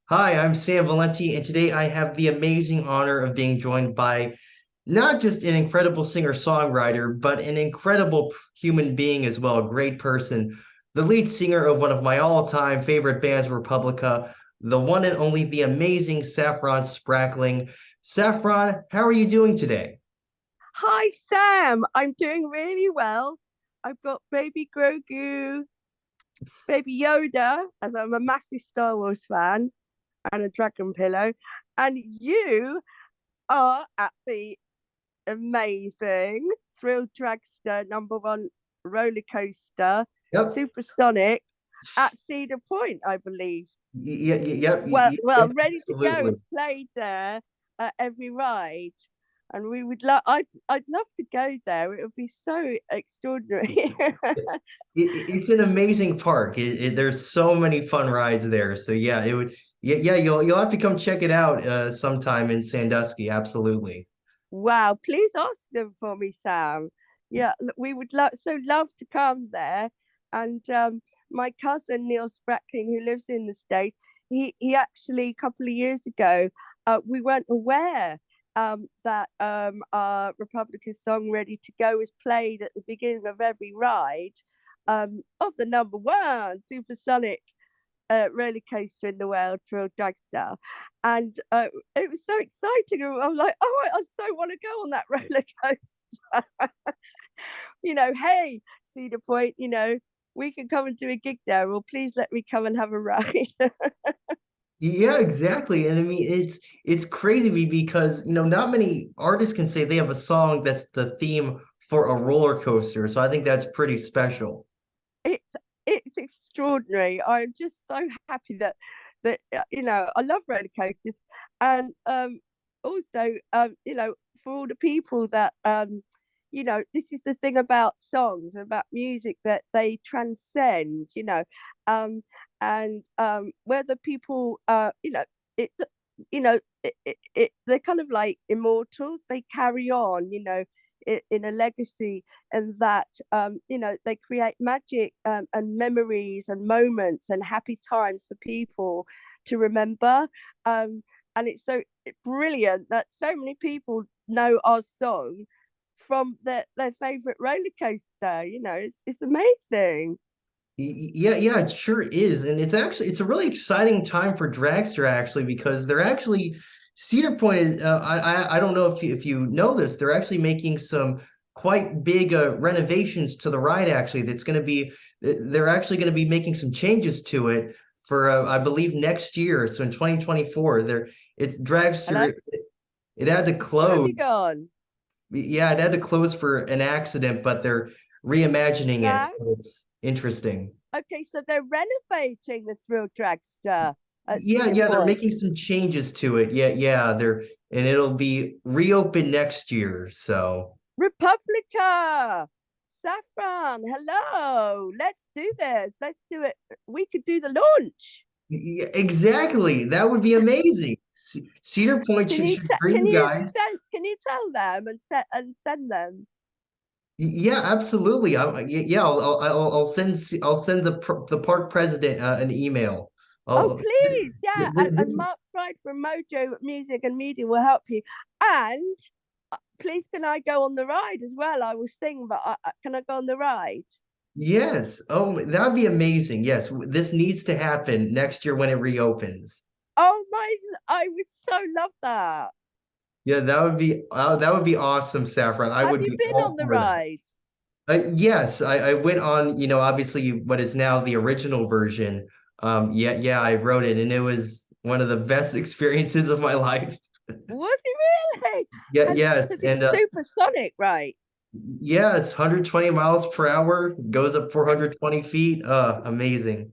Hi, I'm Sam Valenti, and today I have the amazing honor of being joined by not just an incredible singer-songwriter, but an incredible human being as well, a great person, the lead singer of one of my all-time favorite bands, Republica, the one and only, the amazing Saffron Sprackling. Saffron, how are you doing today? Hi, Sam. I'm doing really well. I've got baby Grogu, baby Yoda, as I'm a massive Star Wars fan, and a dragon pillow. And you are at the amazing Thrill Dragster #1 roller coaster, Yep. Supersonic, at Cedar Point, I believe. Yep, Ready to go. absolutely. It's played there at every ride, and we would love. I'd love to go there. It would be so extraordinary. It's an amazing park. There's so many fun rides there. So yeah, it would. Yeah, you'll have to come check it out sometime in Sandusky. Absolutely. Wow! Please ask them for me, Sam. Yeah, we would love to come there. And my cousin Neil Sprackling, who lives in the States, he actually a couple of years ago, we weren't aware that our Republica song "Ready to Go" was played at the beginning of every ride of the #1 supersonic roller coaster in the world, Thrill Dragster. And it was so exciting. I was like, oh, I so want to go on that roller coaster. Hey, Cedar Point, we can come and do a gig there. Well, please let me come and have a ride. Yeah, exactly. And I mean, it's crazy because not many artists can say they have a song that's the theme for a roller coaster. So I think that's pretty special. it's it's extraordinary. I'm just so happy that I love roller coasters, and also for all the people that this is the thing about songs, about music, that they transcend. And whether people it they're kind of like immortals. They carry on, in a legacy, and that they create magic, and memories and moments and happy times for people to remember. And it's so brilliant that so many people know our song from their favorite roller coaster. It's amazing. Yeah, it sure is. And it's a really exciting time for Dragster actually because they're actually Cedar Point is I don't know if you know this, they're actually making some quite big renovations to the ride actually. They're actually going to be making some changes to it for I believe next year. So in 2024, it's Hello, Dragster it had to where have you close. gone, Yeah, it had to close for an accident, but they're reimagining it. Sam? So it's interesting. Okay, so they're renovating the Thrill Dragster at Yeah, Cedar yeah, they're Point. making some changes to it. Yeah, and it'll be reopened next year. So, Republica, Saffron, hello. Let's do this. Let's do it. We could do the launch. yeah, exactly. That would be amazing. Cedar Point should bring you guys. Can you tell them and send them? Yeah, absolutely. Yeah, I'll send the park president an email. Oh, I'll, please, yeah. And this, Mark Fried from Mojo Music and Media will help you. And please, can I go on the ride as well? I will sing, but can I go on the ride? yes. Oh, that'd be amazing. Yes, this needs to happen next year when it reopens. Oh my, I would so love that. Yeah, that would be awesome, Saffron. I Have would you be been all on the for that. ride? Yes, I went on, obviously what is now the original version. Yeah, I wrote it, and it was one of the best experiences of my life. Was it really? Yeah, And yes, because and it's supersonic, right? yeah, it's 120 miles per hour, goes up 420 feet. Amazing.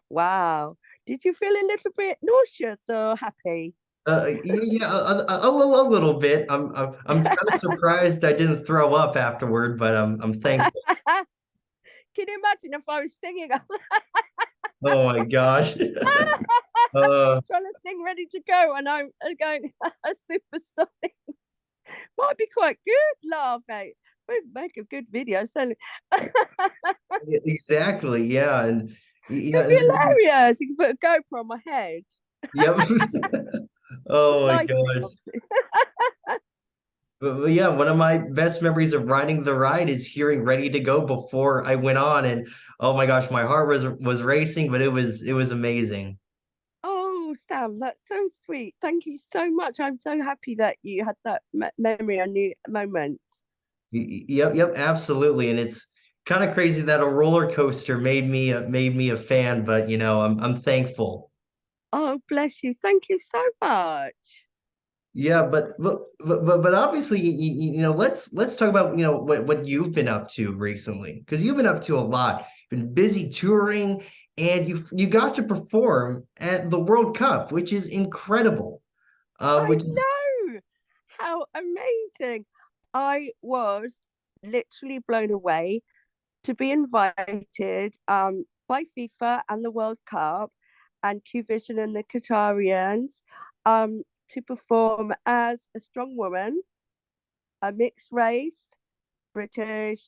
Wow. Did you feel a little bit nauseous or happy? Yeah, a little bit. I'm kind of surprised I didn't throw up afterward, but I'm thankful. Can you imagine if I was singing Oh my gosh. Uh, trying to sing ready to go and I'm going supersonic? Might be quite good, laugh, mate. We'd make a good video. So exactly, yeah, and Yeah. It'd be hilarious. You can put a GoPro on my head. Yep. Oh my Live stream, gosh. obviously. But yeah, one of my best memories of riding the ride is hearing "Ready to Go" before I went on, and oh my gosh, my heart was racing, but it was amazing. Oh, Sam, that's so sweet. Thank you so much. I'm so happy that you had that memory and new moment. Yep, yep, absolutely. And it's kind of crazy that a roller coaster made me a fan, but I'm thankful. Oh, bless you. Thank you so much. Yeah, but obviously, let's talk about what you've been up to recently, because you've been up to a lot. Been busy touring, and you got to perform at the World Cup, which is incredible. I Which is know. How amazing. I was literally blown away to be invited by FIFA and the World Cup and Q Vision and the Qatarians to perform as a strong woman, a mixed race, British,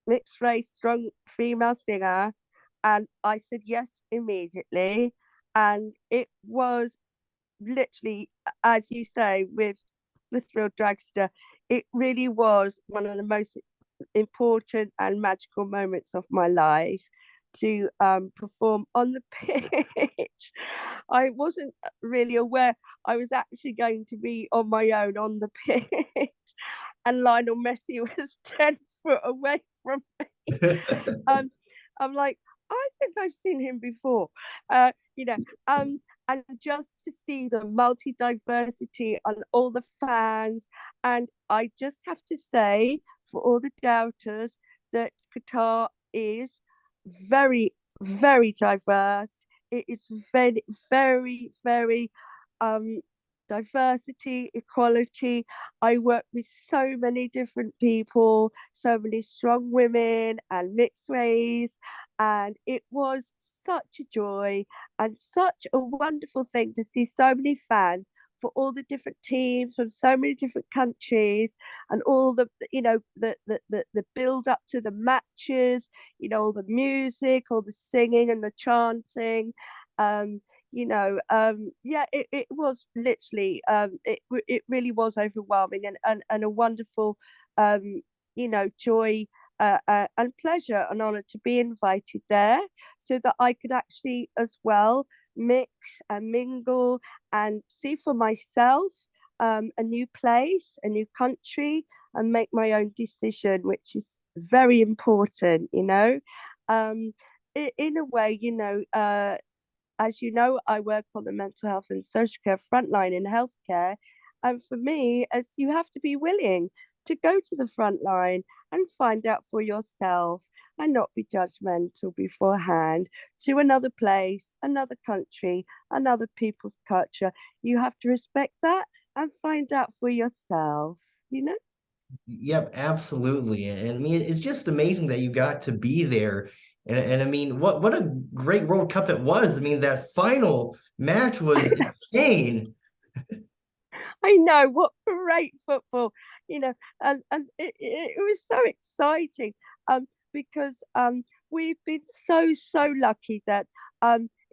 mixed race, strong female singer. And I said yes immediately. And it was literally, as you say, with the Thrill Dragster, it really was one of the most important and magical moments of my life to perform on the pitch. I wasn't really aware I was actually going to be on my own on the pitch, and Lionel Messi was 10 foot away from me. Um, I'm like, I think I've seen him before. You know, and just to see the multi diversity and all the fans, and I just have to say, for all the doubters, that Qatar is very, very diverse. It is very, very, very um, diversity, equality. I work with so many different people, so many strong women and mixed race, and it was such a joy and such a wonderful thing to see so many fans for all the different teams from so many different countries, and all the the build up to the matches, all the music, all the singing and the chanting. um yeah, it was literally it really was overwhelming, and a wonderful joy, and pleasure and honor to be invited there, so that I could actually as well mix and mingle and see for myself a new place, a new country, and make my own decision, which is very important, um in a way, as you know, I work on the mental health and social care frontline in healthcare. And for me, as you have to be willing to go to the front line and find out for yourself, and not be judgmental beforehand to another place, another country, another people's culture. You have to respect that and find out for yourself, you know? Yep, absolutely. And I mean, it's just amazing that you got to be there. And I mean, what a great World Cup it was. I mean, that final match was insane. I know, what great football, and it was so exciting, because we've been so lucky that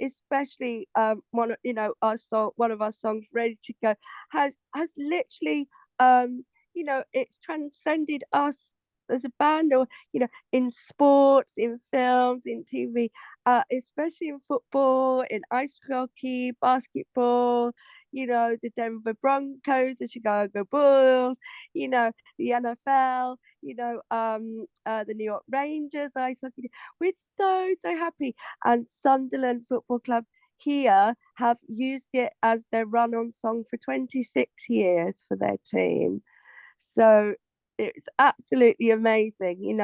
especially one of our songs, Ready to Go, has literally it's transcended us as a band, or in sports, in films, in TV, especially in football, in ice hockey, basketball, the Denver Broncos, the Chicago Bulls, the NFL, the New York Rangers ice hockey. We're so happy. And Sunderland Football Club here have used it as their run-on song for 26 years for their team. So it's absolutely amazing,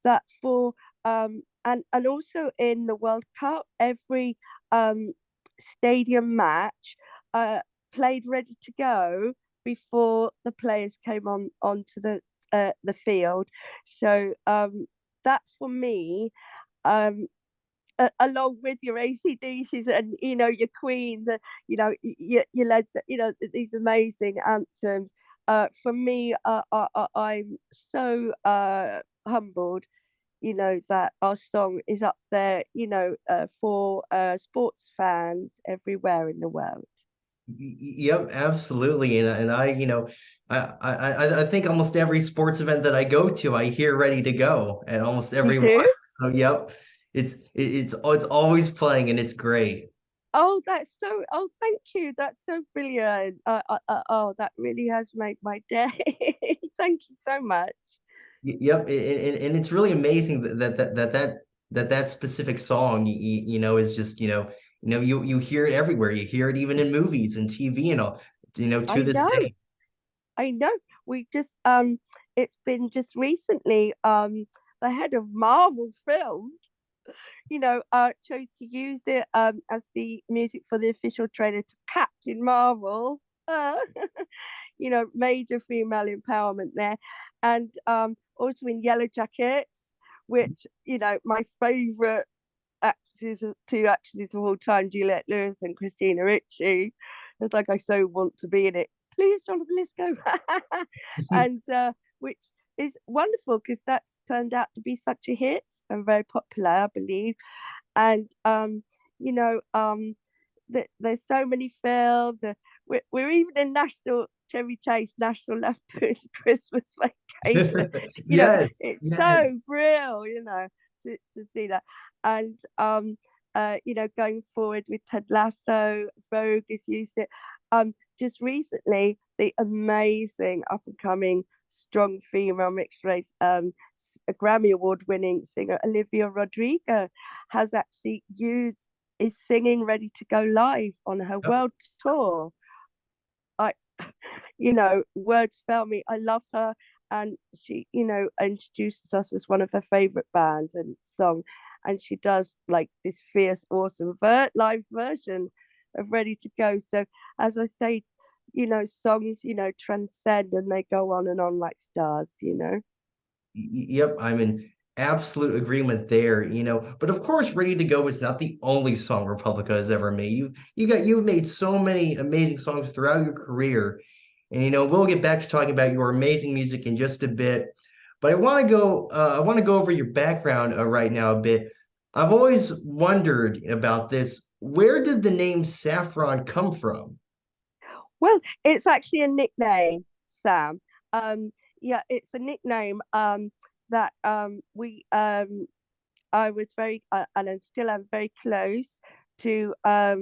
that for and also in the World Cup, every stadium match uh played Ready to Go before the players came on onto the field. So that for me, um along with your ACDCs and your Queens, your Led these amazing anthems. For me, I'm so humbled that our song is up there, for sports fans everywhere in the world. Yep, absolutely. And I, I think almost every sports event that I go to, I hear "Ready to Go" at almost You every one. do? So yep, it's always playing and it's great. Oh, oh, thank you. That's so brilliant. Oh, that really has made my day. Thank you so much. Yep, and it's really amazing that specific song, is just, you hear it everywhere. You hear it even in movies and TV and all, to I this know, day. I know. We just it's been just recently the head of Marvel Films, chose to use it as the music for the official trailer to Captain Marvel. Uh, major female empowerment there. And also in Yellow Jackets, which, my favorite two actresses of all time, Juliette Lewis and Christina Ricci. It's like I so want to be in it. Please, Jonathan, let's go. And which is wonderful because that's turned out to be such a hit and very popular, I believe. And you know, there's so many films. We're even in National Chevy Chase National Lampoon's Christmas Vacation. Yes, It's yes. so real, to see that. And going forward with Ted Lasso, Vogue has used it. Just recently, the amazing up and coming strong female mixed race, a Grammy Award winning singer Olivia Rodrigo has actually used is singing Ready to Go live on her Yep. world tour. I, words fail me. I love her. And she, introduces us as one of her favorite bands and song. And she does like this fierce, awesome live version of Ready to Go. So, as I say, songs, transcend and they go on and on like stars. Yep, I'm in absolute agreement there, But of course, "Ready to Go" is not the only song Republica has ever made. You've made so many amazing songs throughout your career. And we'll get back to talking about your amazing music in just a bit. But I want to go over your background right now a bit. I've always wondered about this. Where did the name Saffron come from? Well, it's actually a nickname, Sam. Yeah, it's a nickname that we I was very and I still am very close to a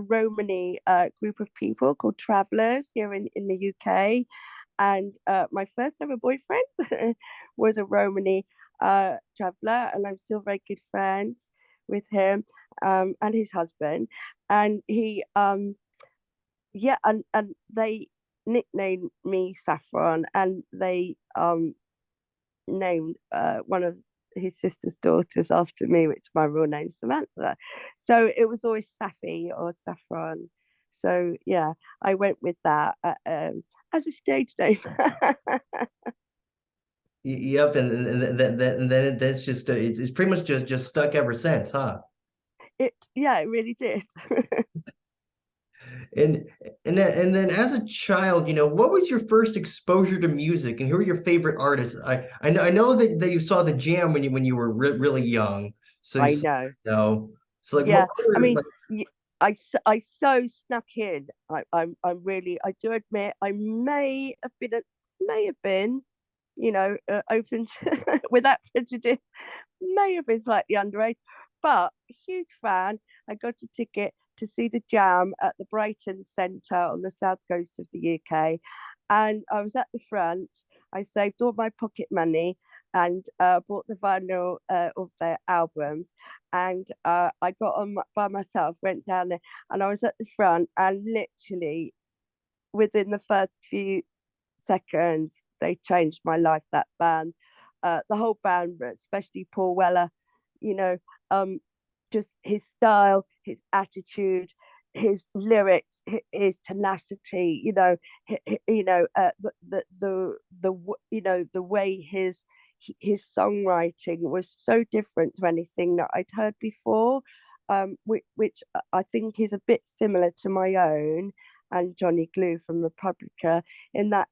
Romani group of people called Travelers here in the UK. And my first ever boyfriend was a Romani traveler, and I'm still very good friends with him and his husband. And he yeah, and they nicknamed me Saffron, and they named one of his sister's daughters after me, which my real name's Samantha. So it was always Saffy or Saffron. So yeah, I went with that as a stage name. Yep, and then that's just it's pretty much just stuck ever since, huh? Yeah, it really did. And and then as a child, what was your first exposure to music, and who are your favorite artists? I know that you saw the Jam when you were really young, so I know. so like Yeah, what I were mean, like I so snuck in. I'm really, I do admit, I may have been, open to, without prejudice, may have been slightly underage, but huge fan. I got a ticket to see the Jam at the Brighton Centre on the south coast of the UK, and I was at the front. I saved all my pocket money and bought the vinyl of their albums. And I got on by myself, went down there, and I was at the front, and literally within the first few seconds, they changed my life. That band, the whole band, but especially Paul Weller, you know, um, just his style, his attitude, his lyrics, his tenacity, the way his songwriting was so different to anything that I'd heard before, which I think is a bit similar to my own and Johnny Glue from Republica, in that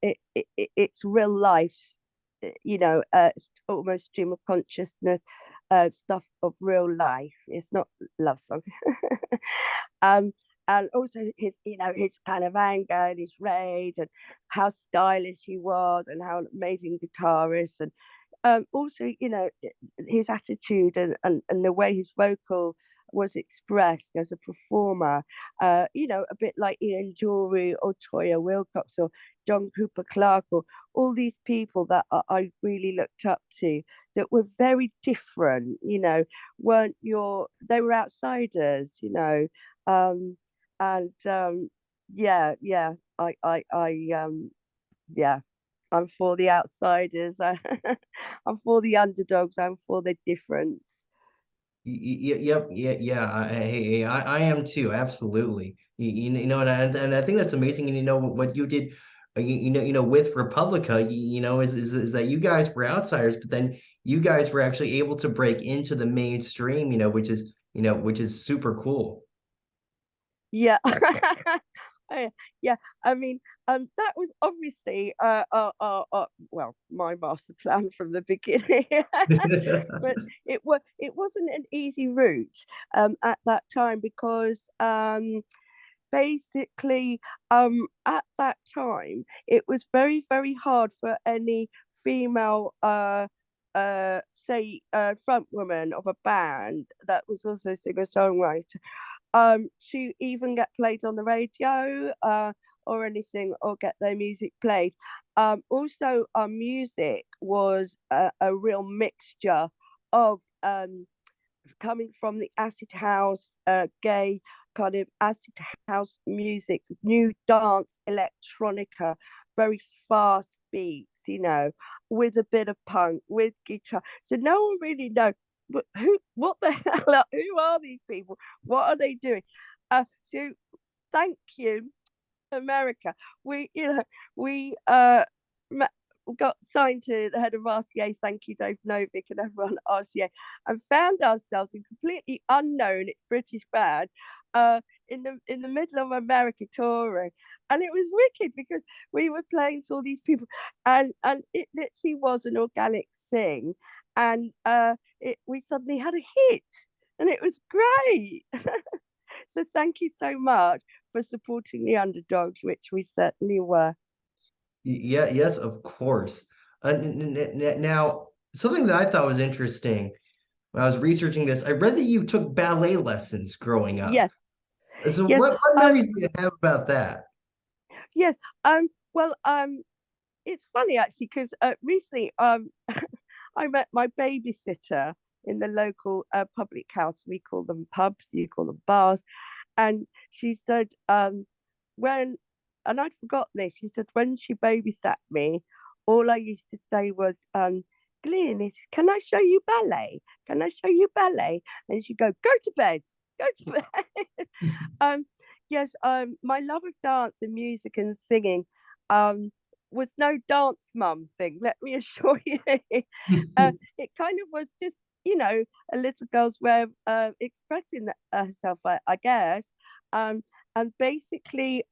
it's real life. almost stream of consciousness, stuff of real life. It's not love song. um, and also his kind of anger and his rage and how stylish he was and how amazing guitarist and also, his attitude and the way his vocal was expressed as a performer, a bit like Ian Jury or Toya Wilcox or John Cooper Clarke or all these people that I really looked up to that were very different, they were outsiders, um, and yeah, yeah, yeah, I'm for the outsiders. I'm for the underdogs. I'm for the difference. Yep, yeah. I am too. Absolutely. And I think that's amazing. And what you did, with Republica, is that you guys were outsiders, but then you guys were actually able to break into the mainstream. Which is super cool. Yeah. Yeah, I mean, that was obviously well, my master plan from the beginning. But it wasn't an easy route at that time because basically at that time it was very, very hard for any female say front woman of a band that was also a singer-songwriter to even get played on the radio or anything or get their music played. Also, our music was a real mixture of coming from the acid house, gay kind of acid house music, new dance, electronica, very fast beats, with a bit of punk, with guitar. So no one really knows what the hell, who are these people? What are they doing? So thank you, America. We got signed to the head of RCA. Thank you, Dave Novick and everyone at RCA, and found ourselves in completely unknown British band, in the middle of America touring, and it was wicked because we were playing to all these people, and it literally was an organic thing, and we suddenly had a hit, and it was great. So thank you so much for supporting the underdogs, which we certainly were. Yeah, yes, of course. Now, something that I thought was interesting when I was researching this, I read that you took ballet lessons growing up. Yes, So yes, what memories do you have about that? yes. Well, it's funny actually because recently, I met my babysitter in the local public house. We call them pubs, you call them bars, and she said, when, and I'd forgotten this. She said when she babysat me, all I used to say was, Glenn, can I show you ballet? Can I show you ballet? And she'd go to bed, go to bed. um, yes, my love of dance and music and singing, was no dance mum thing. Let me assure you, it kind of was just, a little girl's way of expressing herself, I guess. Um, and basically,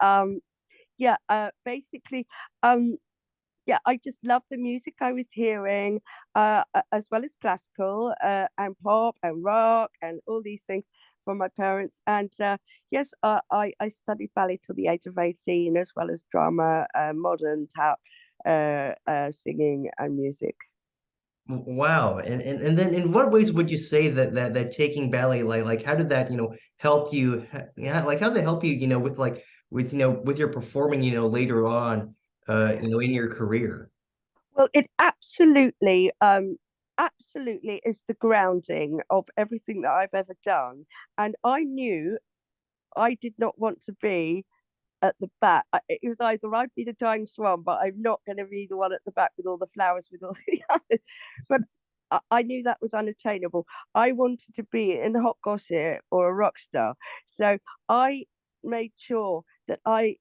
basically, um, yeah, I just loved the music I was hearing, as well as classical and pop and rock and all these things from my parents. And yes, I studied ballet till the age of 18, as well as drama, modern tap, singing, and music. Wow. And then in what ways would you say that taking ballet, like how did that, help you like how did they help you, with your performing, later on in your career? Well, it absolutely is the grounding of everything that I've ever done. And I knew I did not want to be at the back. It was either I'd be the dying swan, but I'm not going to be the one at the back with all the flowers with all the others. But I knew that was unattainable. I wanted to be in hot gossip or a rock star. So I made sure that I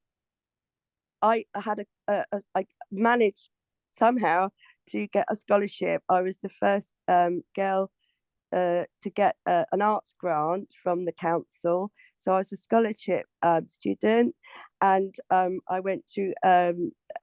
had I managed somehow to get a scholarship. I was the first girl to get an arts grant from the council. So I was a scholarship student, and I went to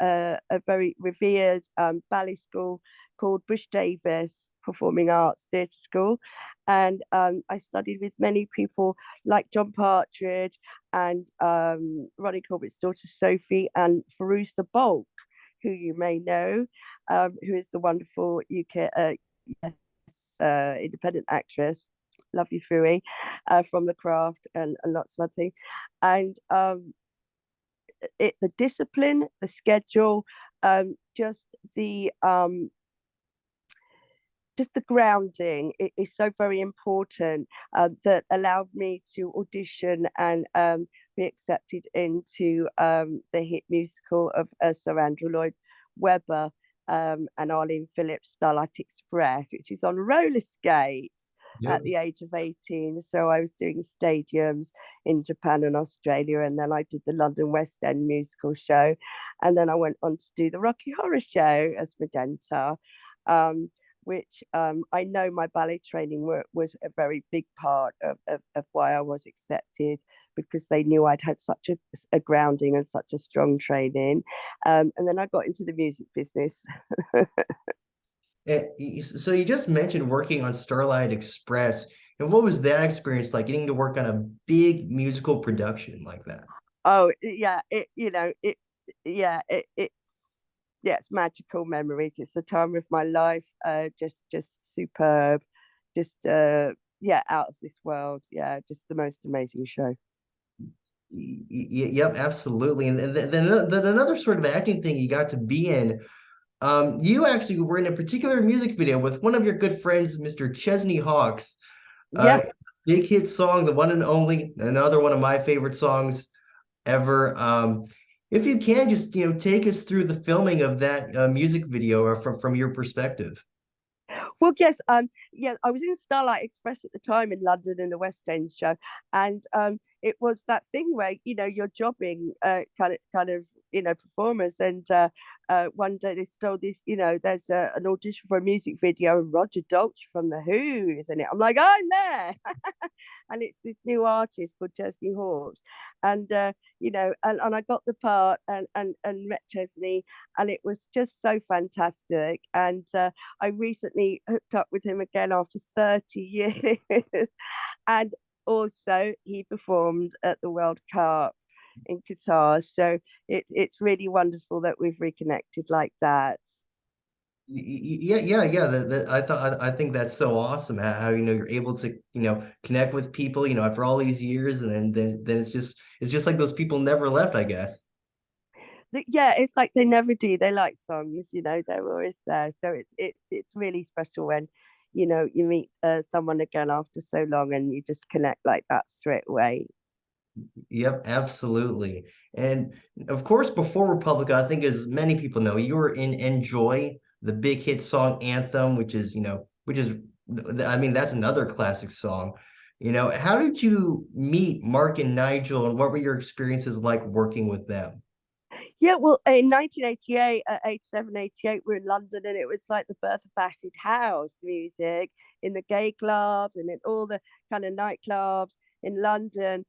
a very revered ballet school called Bush Davis Performing Arts Theatre School. And I studied with many people like John Partridge and Ronnie Corbett's daughter Sophie and Farousa Balk, who you may know, who is the wonderful UK yes, independent actress, lovely Fui, from The Craft and lots of other things. And the discipline, the schedule, just the grounding is so very important, that allowed me to audition and be accepted into the hit musical of Sir Andrew Lloyd Webber and Arlene Phillips' Starlight Express, which is on roller skates Yep. at the age of 18. So I was doing stadiums in Japan and Australia, and then I did the London West End musical show, and then I went on to do the Rocky Horror Show as Magenta. Which I know my ballet training was a very big part of why I was accepted, because they knew I'd had such a grounding and such a strong training. And then I got into the music business. So you just mentioned working on Starlight Express, and what was that experience like, getting to work on a big musical production like that? Oh yeah, it's yeah, it's magical memories. It's the time of my life. Just superb, just yeah, out of this world. Yeah, just the most amazing show. Yep, absolutely. And then another sort of acting thing you got to be in. You actually were in a particular music video with one of your good friends, Mr. Chesney Hawks. Uh, Yeah. Big hit song, the one and only, another one of my favorite songs ever. If you can just, take us through the filming of that music video, or from your perspective. Well, yes, yeah, I was in Starlight Express at the time in London in the West End show, and it was that thing where you're jobbing, kind of performers, and one day they told this, there's an audition for a music video, and Roger Dolce from the Who is in it. I'm like, I'm there, and it's this new artist called Chesney Hawkes, and and I got the part, and met Chesney, and it was just so fantastic, and I recently hooked up with him again after 30 years. And also, he performed at the World Cup in Qatar. So it's really wonderful that we've reconnected like that. Yeah. I think that's so awesome how you're able to connect with people after all these years, and then it's just like those people never left, I guess. Yeah, it's like they never do. They like songs, they're always there. So it's really special when, you meet someone again after so long and you just connect like that straight away. Yep, absolutely. And of course, before Republica, I think as many people know, you were in Enjoy, the big hit song Anthem, I mean, that's another classic song. How did you meet Mark and Nigel, and what were your experiences like working with them? Yeah, well, in 1988, 87, 88, we we're in London, and it was like the birth of acid house music in the gay clubs and in all the kind of nightclubs in London.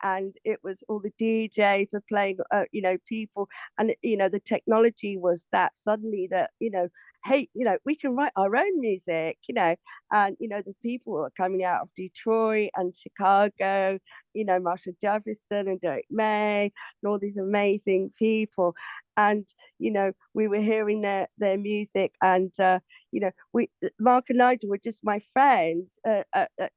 And it was all the DJs were playing, people, and the technology was that suddenly that hey, we can write our own music, and the people were coming out of Detroit and Chicago, Marshall Jefferson and Derek May and all these amazing people. And we were hearing their music, and we Mark and Nigel were just my friends,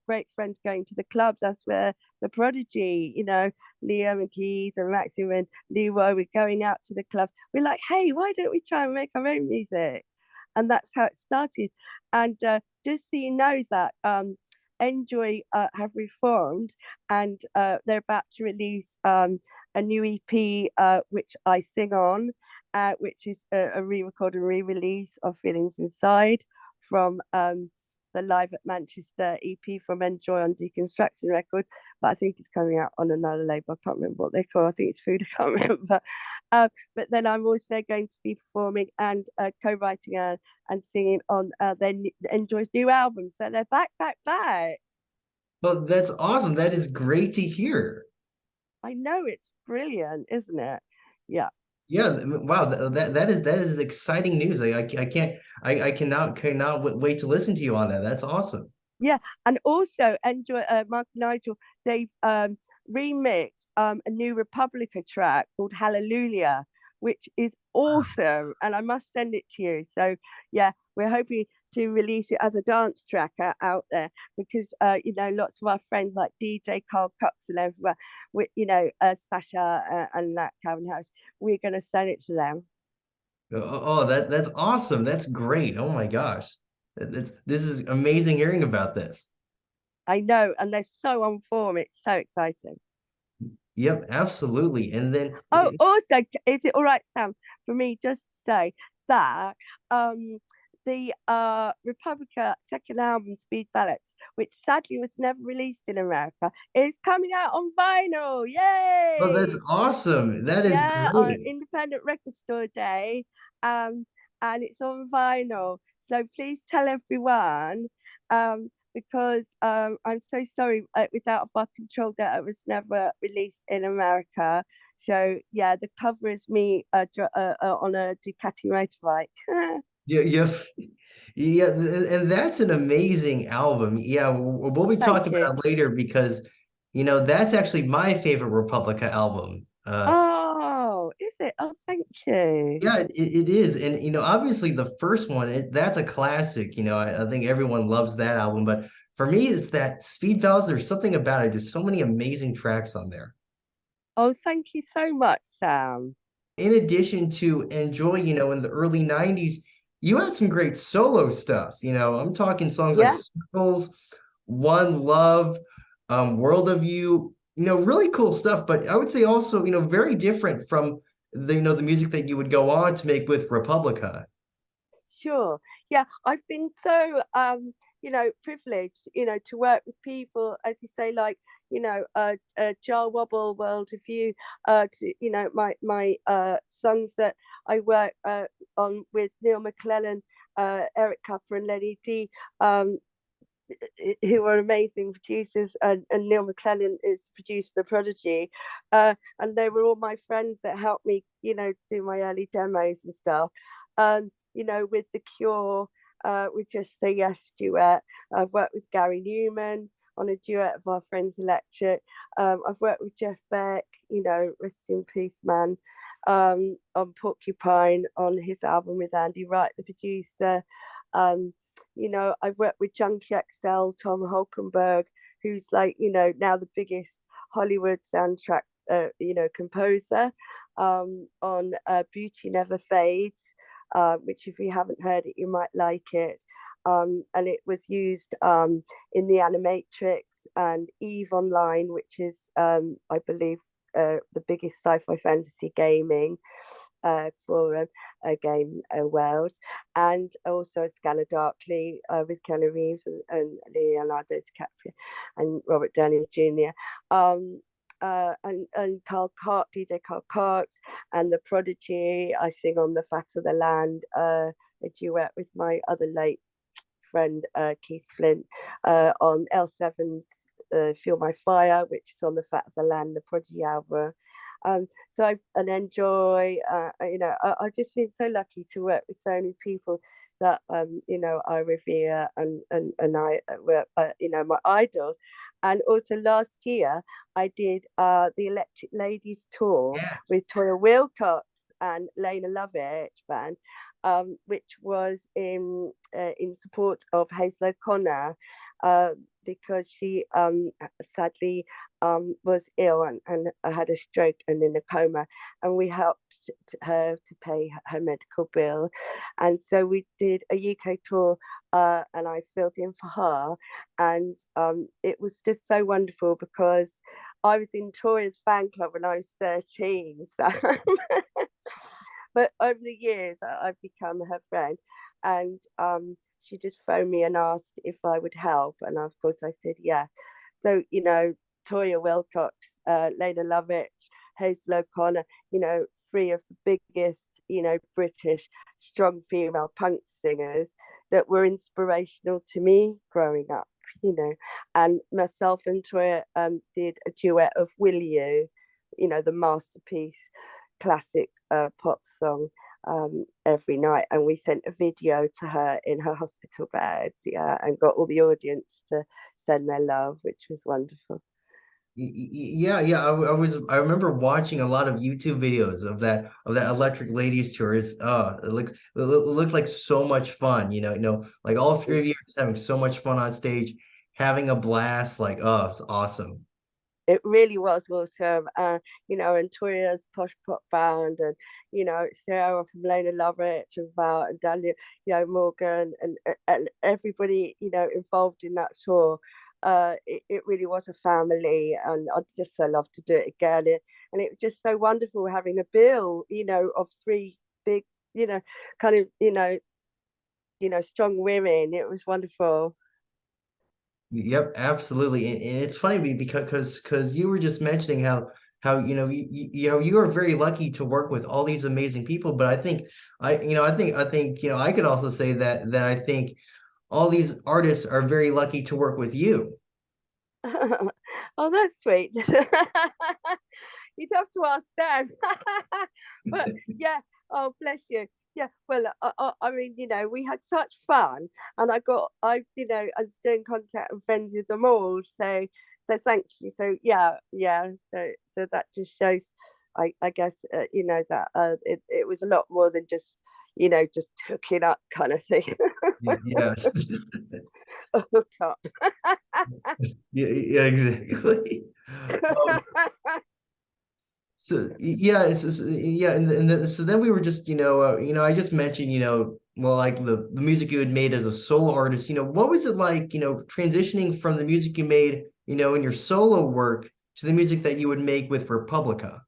great friends going to the clubs. That's where the Prodigy, Liam and Keith and Maxim and Leroy were going out to the clubs. We're like, hey, why don't we try and make our own music? And that's how it started. And just so you know that Enjoy have reformed, and they're about to release a new EP, which I sing on, which is a re-record and re-release of Feelings Inside from the Live at Manchester EP from Enjoy on Deconstruction Records. But I think it's coming out on another label. I can't remember what they call. I think it's Food. I can't remember. But then I'm also going to be performing and co-writing and singing on their Enjoy's new album. So they're back. Well, that's awesome. That is great to hear. I know, it's brilliant, isn't it? Yeah. Yeah, wow, that is exciting news. I can't I cannot wait to listen to you on that. That's awesome. Yeah, and also enjoy Mark and Nigel. They've remixed a new Republica track called Hallelujah, which is awesome, and I must send it to you. So yeah, we're hoping to release it as a dance track out there because you know, lots of our friends like DJ Carl Cox and everywhere, Sasha and that Calvin Harris, we're going to send it to them. Oh, that's awesome. That's great. Oh my gosh. This is amazing hearing about this. I know, and they're so on form. It's so exciting. Yep, absolutely. And then Oh, also, is it all right, Sam, for me just to say that the Republica second album, Speed Ballads, which sadly was never released in America, is coming out on vinyl. oh, that's Yay! awesome. That is Yeah, on great. Independent Record Store Day, um, and it's on vinyl. So please tell everyone, because I'm so sorry, it was out of our control that it was never released in America. So yeah, the cover is me on a Ducati motorbike. Yeah, yeah, yeah, and that's an amazing album. Yeah, we'll be Thank talking you. about it later because that's actually my favorite Republica album. Oh, is it? Oh, thank you. Yeah, it is. And obviously the first one, that's a classic. I think everyone loves that album, but for me, it's that Speed Valves. There's something about it. Just so many amazing tracks on there. Oh, thank you so much, Sam. In addition to Enjoy, in the early 90s, you had some great solo stuff. I'm talking songs like Yeah. Circles, One Love, World of You, really cool stuff. But I would say also, very different from the music that you would go on to make with Republica. Sure. Yeah, I've been so privileged, to work with people, as you say, like, Jar Wobble, World of You, to, my songs that I work on with Neil McClellan, Eric Cupper and Lenny D, um, who are amazing producers, and Neil McClellan is produced The Prodigy, and they were all my friends that helped me, do my early demos and stuff. With The Cure, with Just Say Yes duet. I've worked with Gary Newman on a duet of Our Friends Electric. I've worked with Jeff Beck, rest in peace, man, on Porcupine, on his album with Andy Wright, the producer. Um, I've worked with Junkie XL, Tom Holkenberg, who's like, now the biggest Hollywood soundtrack, composer, on Beauty Never Fades, which if you haven't heard it, you might like it. And it was used in the Animatrix and Eve Online, which is, I believe, the biggest sci-fi fantasy gaming for a game world, and also a Scanner Darkly with Keanu Reeves and Leonardo DiCaprio and Robert Downey Jr. And Carl Cox, DJ Carl Cox, and The Prodigy. I sing on The Fat of the Land, a duet with my other late friend Keith Flint, on L7's Feel My Fire, which is on The Fat of the Land, the Prodigy album. So and Enjoy, I've just been so lucky to work with so many people that I revere, and I were my idols. And also last year I did the Electric Ladies tour Yes. with Toya Wilcox and Lena Lovett band, which was in support of Hazel O'Connor, because she sadly was ill and had a stroke and in a coma, and we helped her to pay her medical bill. And so we did a UK tour, and I filled in for her, and it was just so wonderful because I was in Toya's fan club when I was 13. So but over the years, I've become her friend, and she just phoned me and asked if I would help, and of course I said yeah. So Toya Wilcox, Lena Lovett, Hazel O'Connor, three of the biggest, British strong female punk singers that were inspirational to me growing up. And myself and Toya did a duet of Will You, the masterpiece classic pop song every night, and we sent a video to her in her hospital bed, yeah, and got all the audience to send their love, which was wonderful. Yeah, yeah. I remember watching a lot of YouTube videos of that Electric Ladies tour. It looked like so much fun. Like all three of you just having so much fun on stage, having a blast. Like, oh, it's awesome. It really was awesome. And Toya's Posh Pop Band, and Sarah from Lena Lovett and Val and Daniel, Morgan, and everybody involved in that tour. It really was a family, and I'd just so love to do it again. And it was just so wonderful having a bill, of three big, kind of, strong women. It was wonderful. Yep, absolutely. And it's funny because you were just mentioning how you are very lucky to work with all these amazing people. But I think I could also say that I think all these artists are very lucky to work with you. Oh, that's sweet. You'd have to ask them. But yeah, oh, bless you. Yeah, well, I mean, we had such fun, and I'm still in contact and friends with them all. So thank you. So yeah, yeah. So that just shows, I guess, that it was a lot more than just hooking up kind of thing. Yeah. Hook up. Yeah, yeah, exactly. Um, yeah, so then we were just, I just mentioned, well, like the music you had made as a solo artist, what was it like, transitioning from the music you made, in your solo work to the music that you would make with Republica?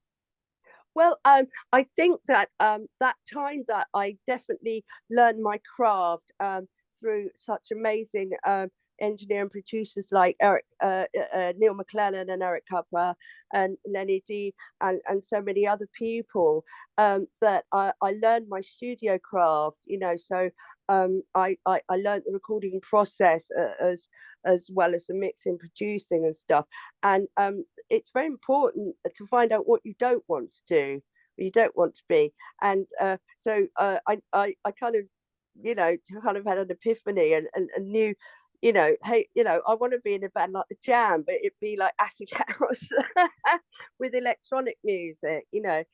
Well, I think that that time that I definitely learned my craft through such amazing engineer and producers like Neil McClellan and Eric Cupper and Lenny D and so many other people, that I learned my studio craft. So I learned the recording process as well as the mixing, producing and stuff. And it's very important to find out what you don't want to do, you don't want to be. And I kind of, kind of had an epiphany and knew, hey, I want to be in a band like the Jam, but it'd be like acid house with electronic music, and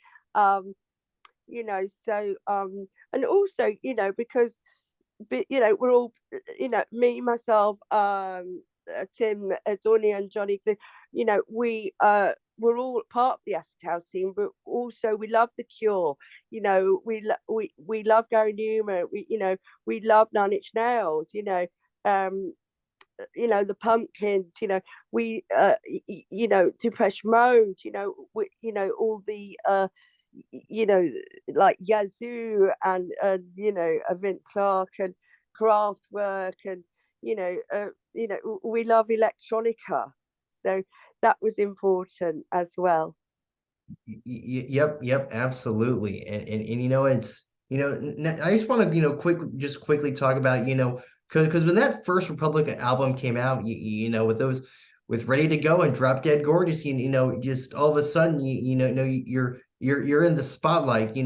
also, because we're all, me, myself, Tim, Donny, and Johnny. We're all part of the acid house scene, but also we love The Cure. We love Gary Newman. We love Nine Inch Nails. Um, the Pumpkins. We Depeche Mode. All the you know, like Yazoo and Vince Clark and Kraftwerk, and we love electronica, so that was important as well. Yep, yep, absolutely. And it's I just want to just quickly talk about because when that first Republica album came out, with those with Ready to Go and Drop Dead Gorgeous, just all of a sudden you're in the spotlight.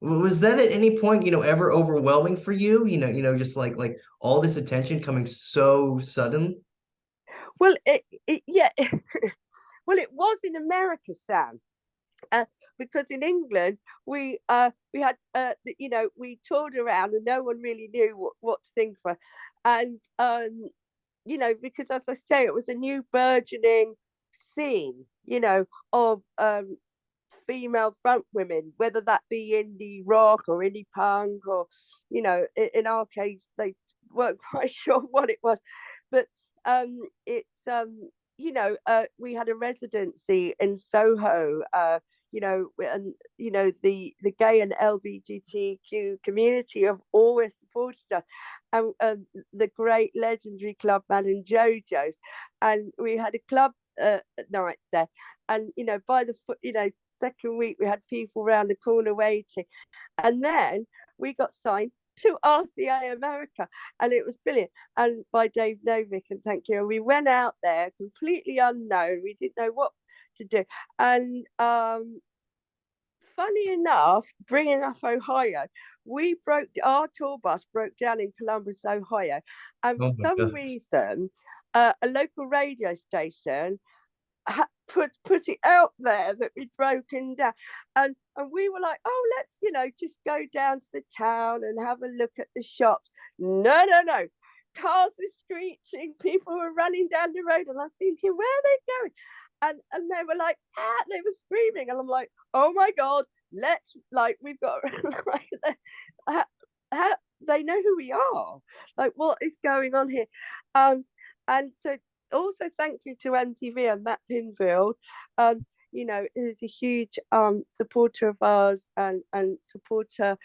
Was that at any point ever overwhelming for you? Just like all this attention coming so sudden. Well, yeah. Well, it was in America, Sam. uh, because in England we had we toured around and no one really knew what to think of us. And because as I say, it was a new burgeoning scene, of female front women, whether that be indie rock or indie punk, or in our case they weren't quite sure what it was. But it's we had a residency in Soho, and the gay and LGBTQ community have always supported us, and the great legendary club man in JoJo's, and we had a club night there, and by the second week we had people around the corner waiting, and then we got signed to RCA America, and it was brilliant. And by Dave Novick, and thank you. And we went out there completely unknown. We didn't know what to do, and funny enough, bringing up Ohio, our tour bus broke down in Columbus, Ohio, and for Oh my some gosh. reason, a local radio station put it out there that we'd broken down, and we were like, oh, let's just go down to the town and have a look at the shops. No, no, no. Cars were screeching, people were running down the road, and I'm thinking, where are they going? And they were like, they were screaming, and I'm like, oh my god, let's we've got like how, they know who we are, like what is going on here. And so also thank you to MTV and Matt Pinfield, who's a huge supporter of ours, and supporter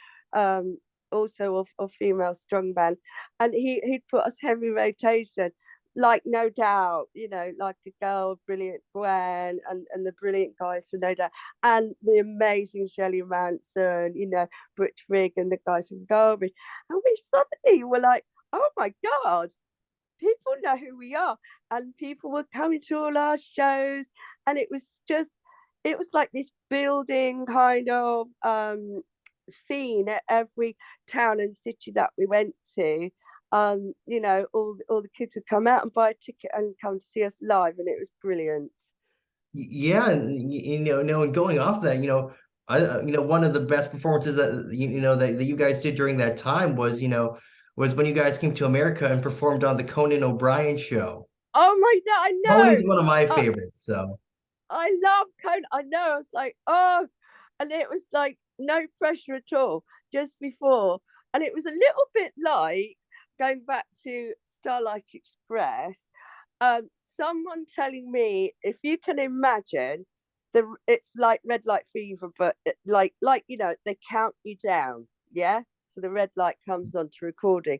also of female strong bands. And he'd put us heavy rotation, like No Doubt, like a girl, brilliant Gwen, and the brilliant guys from No Doubt, and the amazing Shelley Manson, Butch Vig and the guys from Garbage. And we suddenly were like, oh my God, people know who we are, and people were coming to all our shows, and it was like this building kind of scene at every town and city that we went to. All the kids would come out and buy a ticket and come to see us live, and it was brilliant. Yeah, and and going off that, one of the best performances that that you guys did during that time was, was when you guys came to America and performed on the Conan O'Brien show. Oh my God, I know. Conan's one of my uh, favorites, so. I love Conan. I know. I was like, oh, and it was like no pressure at all just before. And it was a little bit like going back to Starlight Express. Someone telling me, if you can imagine, it's like red light fever, but they count you down, yeah. So the red light comes on to recording,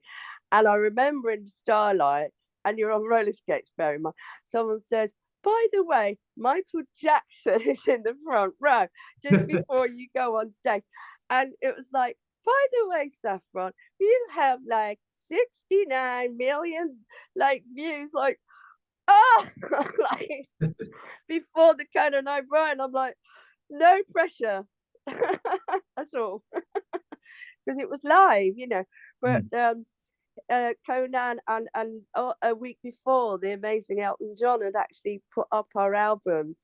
and I remember in Starlight, and you're on roller skates, bear in mind. Someone says, by the way, Michael Jackson is in the front row just before you go on stage. And it was like, by the way, Saffron, you have like 69 million views, oh, like before the Conan O'Brien. I'm like, no pressure at all, because it was live, But Conan and a week before, the amazing Elton John had actually put up our album.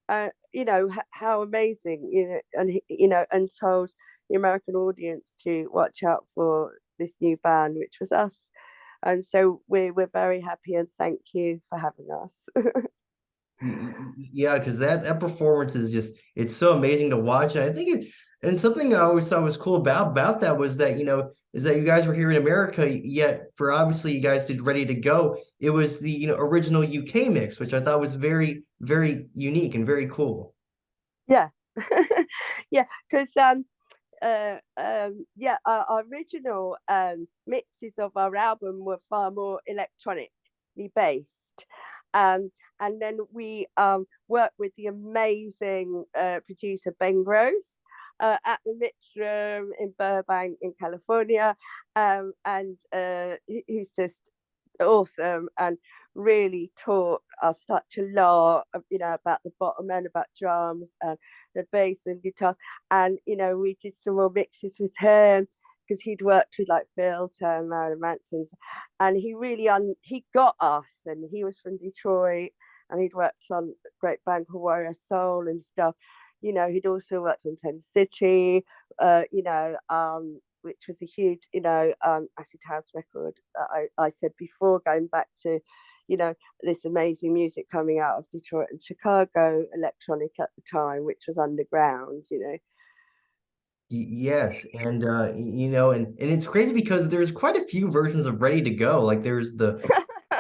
How amazing, and told the American audience to watch out for this new band, which was us. And so we're very happy, and thank you for having us. Yeah, because that performance is just, it's so amazing to watch. And I think and something I always thought was cool about that was that, is that you guys were here in America, yet for obviously you guys did Ready to Go. It was the, original UK mix, which I thought was very, very unique and very cool. Yeah. Yeah, because yeah, our original mixes of our album were far more electronically based. And then we worked with the amazing producer Ben Gross at the Mix Room in Burbank in California, and he's just awesome, and really taught us such a lot of, about the bottom end, about drums and the bass and guitar. And we did some more mixes with him, because he'd worked with like Phil Turner, Marilyn Manson, and he really he got us. And he was from Detroit, and he'd worked on a great band called Warrior Soul and stuff. He'd also worked on Ten City, which was a huge, acid house record. I said before, going back to, this amazing music coming out of Detroit and Chicago, electronic at the time, which was underground. Yes, and and it's crazy because there's quite a few versions of Ready to Go. Like there's the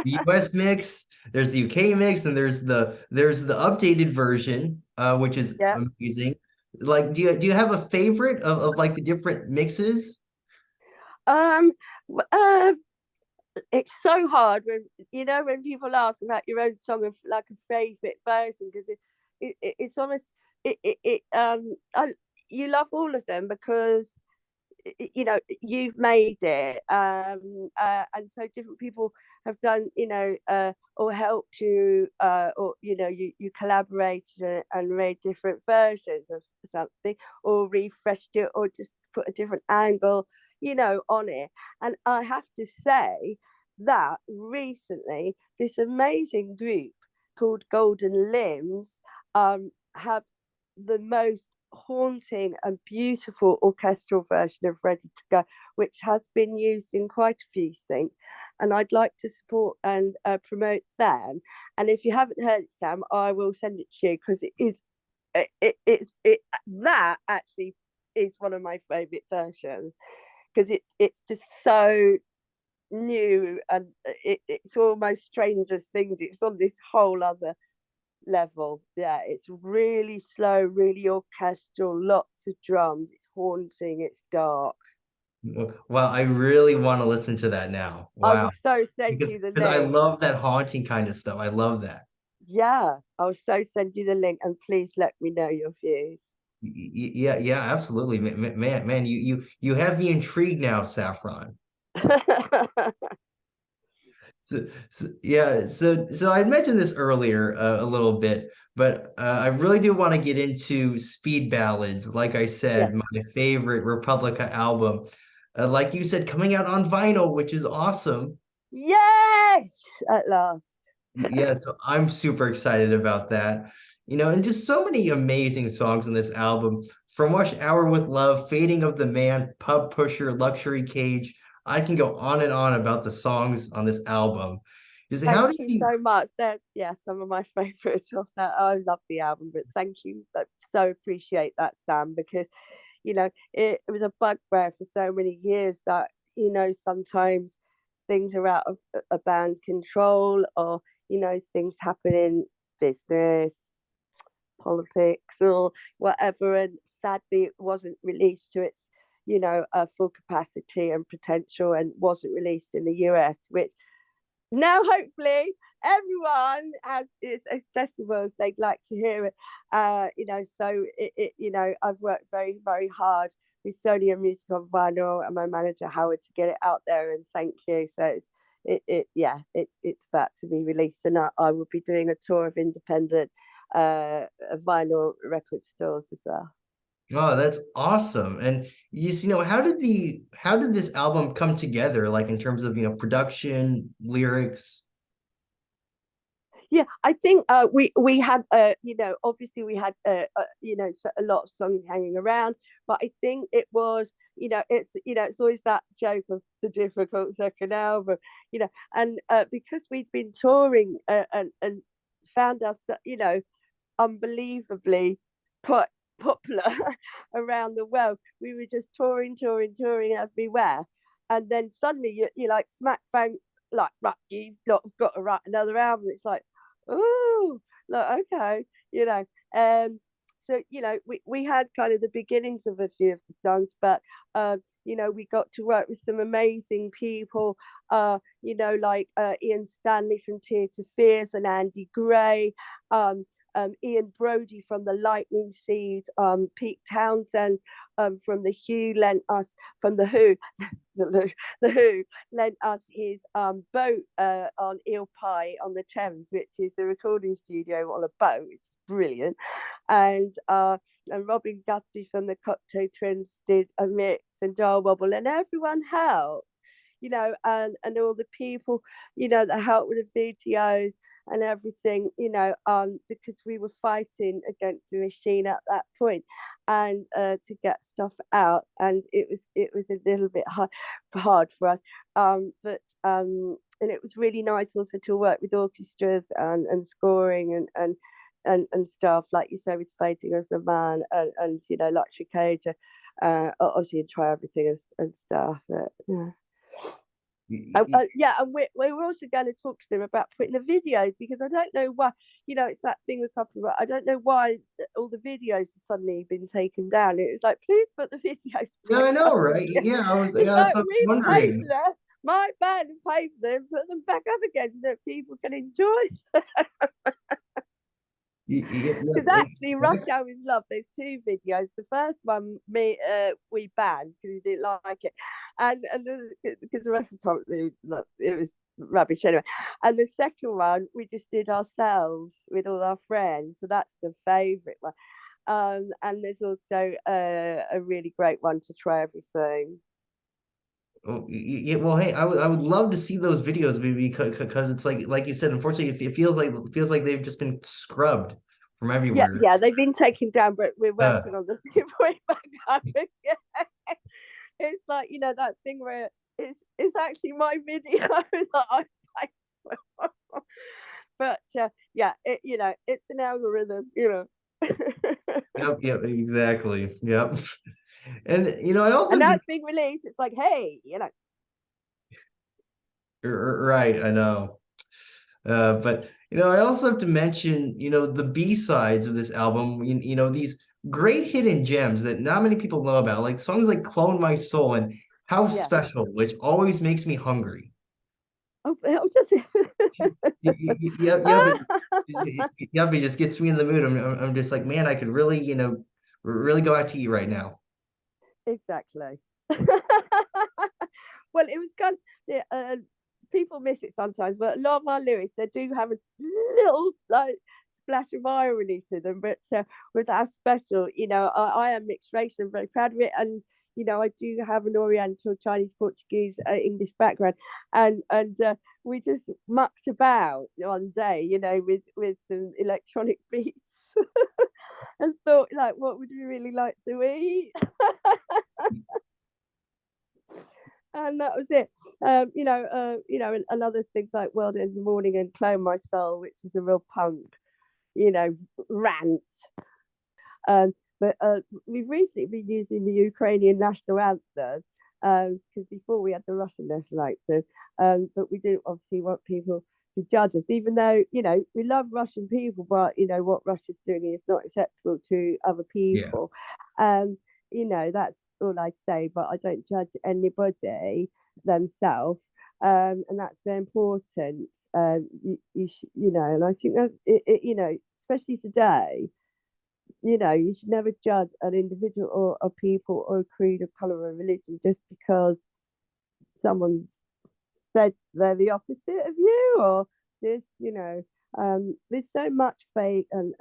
US mix, there's the UK mix, and there's the updated version, which is Yeah. amazing. Like, do you have a favorite of like the different mixes? Um, uh, it's so hard when when people ask about your own song of like a favorite version, because it's almost you love all of them because you've made it, and so different people have done, or helped you, or you collaborated and made different versions of something, or refreshed it, or just put a different angle, on it. And I have to say that recently, this amazing group called Golden Limbs have the most haunting and beautiful orchestral version of Ready to Go, which has been used in quite a few things. And I'd like to support and promote them. And if you haven't heard it, Sam, I will send it to you because it is that actually is one of my favorite versions because it's just so new, and it's almost Stranger Things. It's on this whole other level. Yeah, it's really slow, really orchestral, lots of drums. It's haunting, it's dark. Well, I really want to listen to that now. I Wow. will so send Because you the because I link. love that haunting kind of stuff. I love that. Yeah, I'll so send you the link, and please let me know your views. Yeah, yeah, absolutely. Man, you have me intrigued now, Saffron. So I mentioned this earlier a little bit, but I really do want to get into speed ballads. Like I Yeah. said, my favorite Republica album, like you said, coming out on vinyl, which is awesome. Yes, at last. Yeah, so I'm super excited about that. And just so many amazing songs on this album. From Rush Hour with Love, Fading of the Man, Pub Pusher, Luxury Cage. I can go on and on about the songs on this album. Just how Thank did you you so much. They're, yeah, some of my favorites of that. I love the album, but thank you. I so appreciate that, Sam, because it was a bugbear for so many years that sometimes things are out of a band's control, or things happen in business, politics, or whatever, and sadly it wasn't released to its full capacity and potential, and wasn't released in the US, which now hopefully everyone has is accessible if they'd like to hear it. So I've worked very, very hard with Sony and Music on Vinyl and my manager Howard to get it out there, and thank you. So it's about to be released, and I will be doing a tour of independent vinyl record stores as well. Oh, that's awesome. And how did this album come together, like in terms of, production, lyrics? Yeah, I think we had obviously we had a lot of songs hanging around, but I think it was it's always that joke of the difficult second album, and because we'd been touring and found us unbelievably quite popular around the world. We were just touring everywhere. And then suddenly you're like smack bang, like, right, you've got to write another album. It's like, oh, like, okay, so we had kind of the beginnings of a few of the songs, but we got to work with some amazing people, like Ian Stanley from Tear to Fears and Andy Gray, Ian Brody from the Lightning Seed, Pete Townsend from the Who lent us from the Who, the Who lent us his boat on Eel Pie on the Thames, which is the recording studio on a boat. It's brilliant, and Robin Guthrie from the Cocteau Twins did a mix, and Jar Wobble, and everyone helped. And all the people, that helped with the videos and everything, because we were fighting against the machine at that point, and to get stuff out, and it was a little bit hard for us, and it was really nice also to work with orchestras and scoring and stuff like you said with Fighting as a Man and Luxury Cage, obviously and Try Everything and stuff. But, yeah. Yeah, and we're also going to talk to them about putting the videos, because I don't know why, it's that thing with copyright. I don't know why all the videos have suddenly been taken down. It was like, please put the videos Yeah, back I know, up right? again. Yeah, It's that's like, what I'm we paid for wondering. them, my band paid for them, put them back up again so that people can enjoy. Yeah, Because actually, Rush exactly. Hour with Love, there's two videos. The first one, we banned because we didn't like it, and because the record company, it was rubbish anyway. And the second one we just did ourselves with all our friends, so that's the favourite one. And there's also a really great one to try everything. Oh, yeah, well, hey, I would love to see those videos, maybe, because it's like you said, unfortunately, it feels like they've just been scrubbed from Yeah, everywhere. yeah, they've been taken down, but we're Uh, working on the way back up again. It's like, that thing where it's actually my video that I paid for. But yeah, it's an algorithm. yep, exactly. Yep. And I also And have now to, it's being released. It's like, hey, right, I know. But I also have to mention, the B-sides of this album, these great hidden gems that not many people know about, like songs like Clone My Soul and How yeah. Special, which always makes me hungry. Oh, does Yeah, yeah, but it? yeah, but it just gets me in the mood. I'm just like, man, I could really, really go out to eat right now. Exactly. Well, it was kind of, yeah, people miss it sometimes, but a lot of our lyrics, they do have a little like splash of irony to them. But with our special, I am mixed race and very proud of it. And I do have an Oriental, Chinese, Portuguese, English background, and we just mucked about one day, with some electronic beats, and thought like, what would we really like to eat? And that was it. And other things like World in the Morning and Clone My Soul, which is a real punk, rant. But we've recently been using the Ukrainian national anthem, because before we had the Russian national anthem, but we didn't obviously want people to judge us, even though we love Russian people, but what Russia's doing is not acceptable to other Yeah. people. Um, that's all I say, but I don't judge anybody themselves, and that's very important. And I think that especially today, you should never judge an individual or a people or a creed or color or religion just because someone said they're the opposite of you or this. There's so much fake and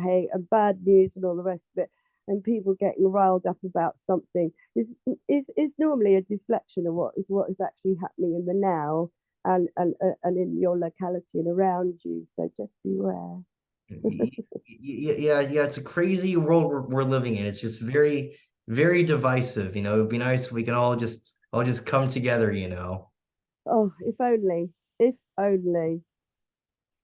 hate and bad news and all the rest of it, and people getting riled up about something is normally a deflection of what is actually happening in the now and in your locality and around you. So just beware. Yeah, it's a crazy world we're living in. It's just very, very divisive. It'd be nice if we could all just come together. Oh, if only. If only.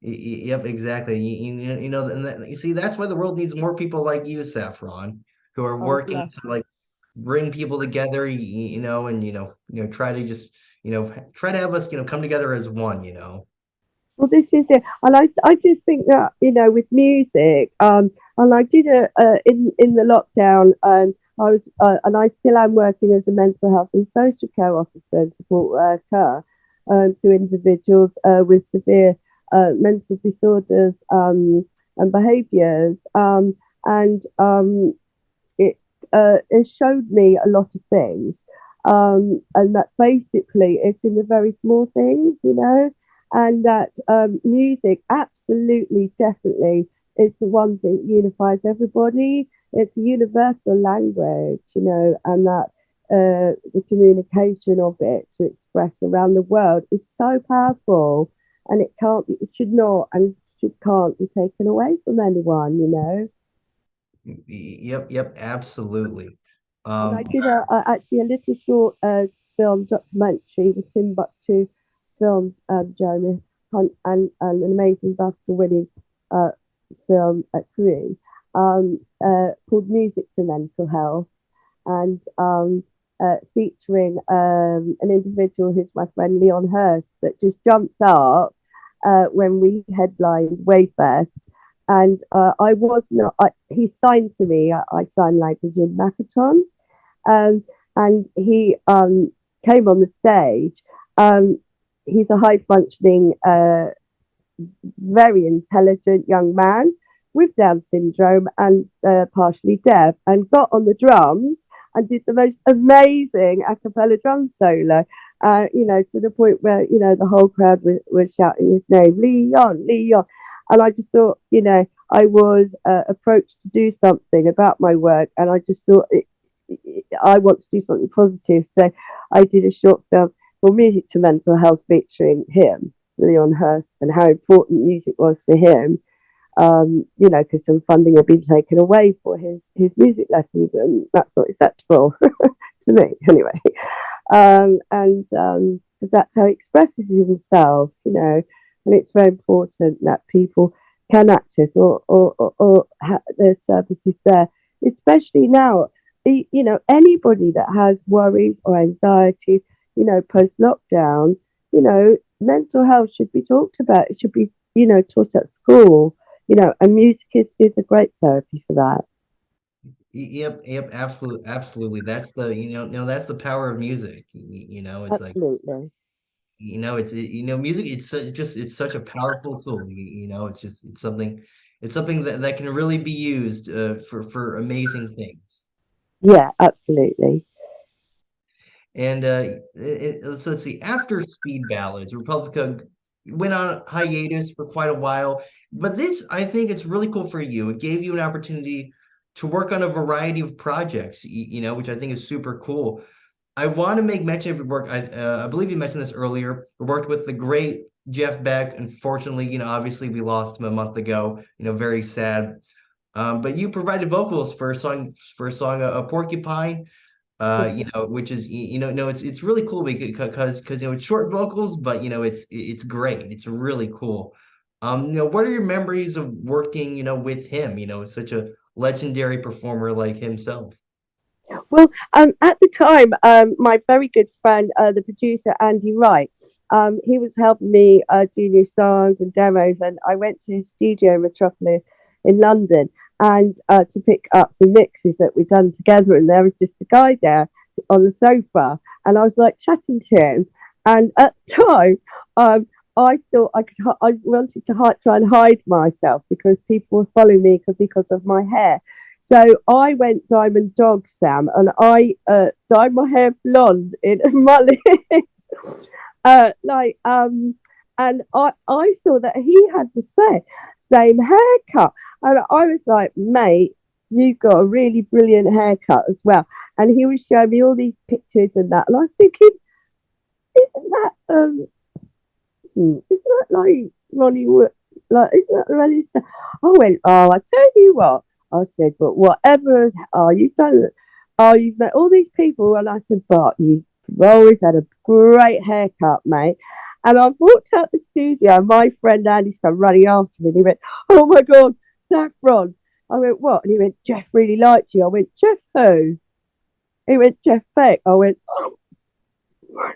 Yep, exactly. And you see, that's why the world needs more people like you, Saffron, who are Oh, working bless. to like bring people together, and try to just, try to have us, come together as one. Well, this is it, and I just think that with music, and I did in the lockdown, I was and I still am working as a mental health and social care officer and support worker to individuals with severe mental disorders and behaviours, and it showed me a lot of things, and that basically it's in the very small things. And that music absolutely, definitely is the one thing that unifies everybody. It's a universal language, and that the communication of it to express around the world is so powerful, and it should not, and can't be taken away from anyone. Yep, absolutely. And I Um, did actually a little short film documentary with Timbuktu Films, Jeremy Hunt, and an amazing BAFTA winning uh, film at Korea, called Music to Mental Health, and featuring an individual who's my friend Leon Hurst that just jumped up when we headlined Wayfest. And I was not, he signed to me, I signed like a Jim Macaton, um, and he came on the stage. Um, he's a high functioning, very intelligent young man with Down syndrome and partially deaf, and got on the drums and did the most amazing a cappella drum solo. to the point where, the whole crowd was shouting his name, Leon, Leon. And I just thought, I was approached to do something about my work, and I just thought I want to do something positive. So I did a short film for Music to Mental Health featuring him, Leon Hurst, and how important music was for him. Because some funding had been taken away for his music lessons, and that's not acceptable to me, anyway. And because that's how he expresses himself, and it's very important that people can access or their services there, especially now. Anybody that has worries or anxiety, post lockdown, mental health should be talked about. It should be, taught at school, and music is a great therapy for that. Yep, absolutely. That's the, that's the power of music. It's like, Absolutely. music, it's such a powerful tool. It's just, it's something that can really be used for amazing things. Yeah, absolutely. And so let's see, after Speed Ballads, Republica went on hiatus for quite a while. But this, I think it's really cool for you. It gave you an opportunity to work on a variety of projects, which I think is super cool. I want to make mention of your work. I believe you mentioned this earlier. We worked with the great Jeff Beck. Unfortunately, obviously we lost him a month ago. Very sad. But you provided vocals for a song, a Porcupine, which is, no, it's really cool because it's short vocals, but it's great. It's really cool. What are your memories of working, with him? Such a legendary performer like himself. Well, at the time, my very good friend, the producer Andy Wright, he was helping me do new songs and demos, and I went to his studio in Metropolis in London and to pick up the mixes that we'd done together. And there was just a guy there on the sofa, and I was like chatting to him. And at the time, I thought I wanted to try and hide myself because people were following me because of my hair. So I went Diamond Dog, Sam, and I dyed my hair blonde in a mullet. Like and I saw that he had the same haircut, and I was like, mate, you've got a really brilliant haircut as well. And he was showing me all these pictures and that, and I was thinking, isn't that isn't that like Ronnie Wood? Like, isn't that really? I went, oh, I tell you what. I said, but whatever, you've done it. Oh, you've met all these people. And I said, but you've always had a great haircut, mate. And I walked out the studio, and my friend Andy's come running after me. And he went, oh my God, Saffron. I went, what? And he went, Jeff really liked you. I went, Jeff who? He went, Jeff Beck. I went, oh,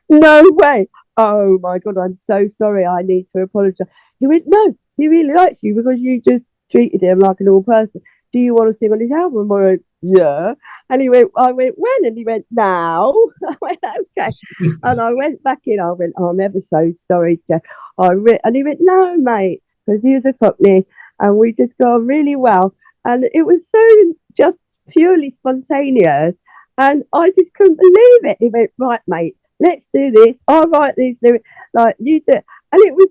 no way. Oh my God, I'm so sorry. I need to apologize. He went, no, he really likes you because you just treated him like a normal person. Do you want to sing on his album? I went, yeah. And I went, when? And he went, now. I went, okay. And I went back in. I went, oh, I'm ever so sorry, Jeff. And he went, no, mate, because he was a Cockney and we just got on really well. And it was so just purely spontaneous. And I just couldn't believe it. He went, right, mate, let's do this. I'll write these lyrics like you do. And it was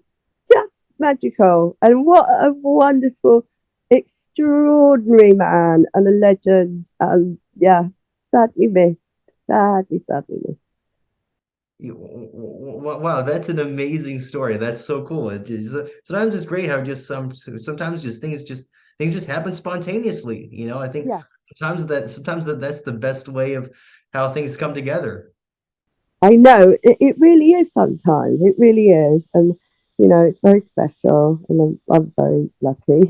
just magical. And what a wonderful, extraordinary man and a legend. And yeah, sadly missed. Sadly missed. Wow, that's an amazing story. That's so cool. Sometimes it's great how sometimes things just happen spontaneously. I think Yeah, sometimes that's the best way of how things come together. I know. It really is sometimes. It really is. And, it's very special. And I'm very lucky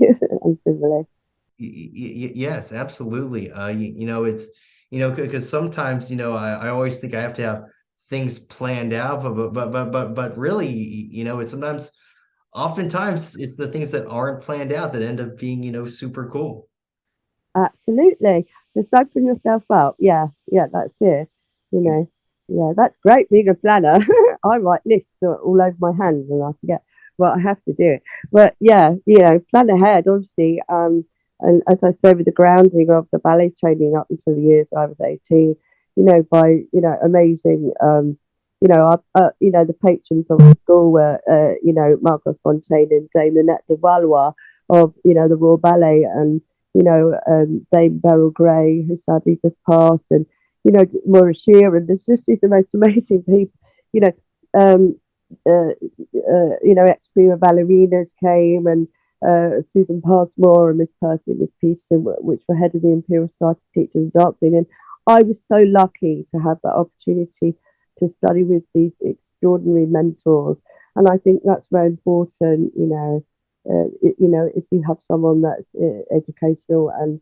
and privileged. Yes, absolutely. It's because sometimes I always think I have to have things planned out, but really, it's sometimes, oftentimes, it's the things that aren't planned out that end up being super cool. Absolutely. Just open yourself up. Yeah, yeah, that's it. You know, yeah, that's great being a planner. I write lists all over my hands and I forget what I have to do. But yeah, plan ahead, obviously. And as I say, with the grounding of the ballet training up until the years I was 18, by, amazing the patrons of the school were, Margot Fontaine and Dame Nanette de Valois of, the Royal Ballet, and, Dame Beryl Gray, who sadly just passed, and, Maurice Shearer, and there's just these most amazing people, you know, um, ex-prima ballerinas came, and Susan Passmore and Miss Percy and Miss Peterson, which were head of the Imperial Society of Teachers and Dancing. And I was so lucky to have that opportunity to study with these extraordinary mentors. And I think that's very important, if you have someone that's educational and,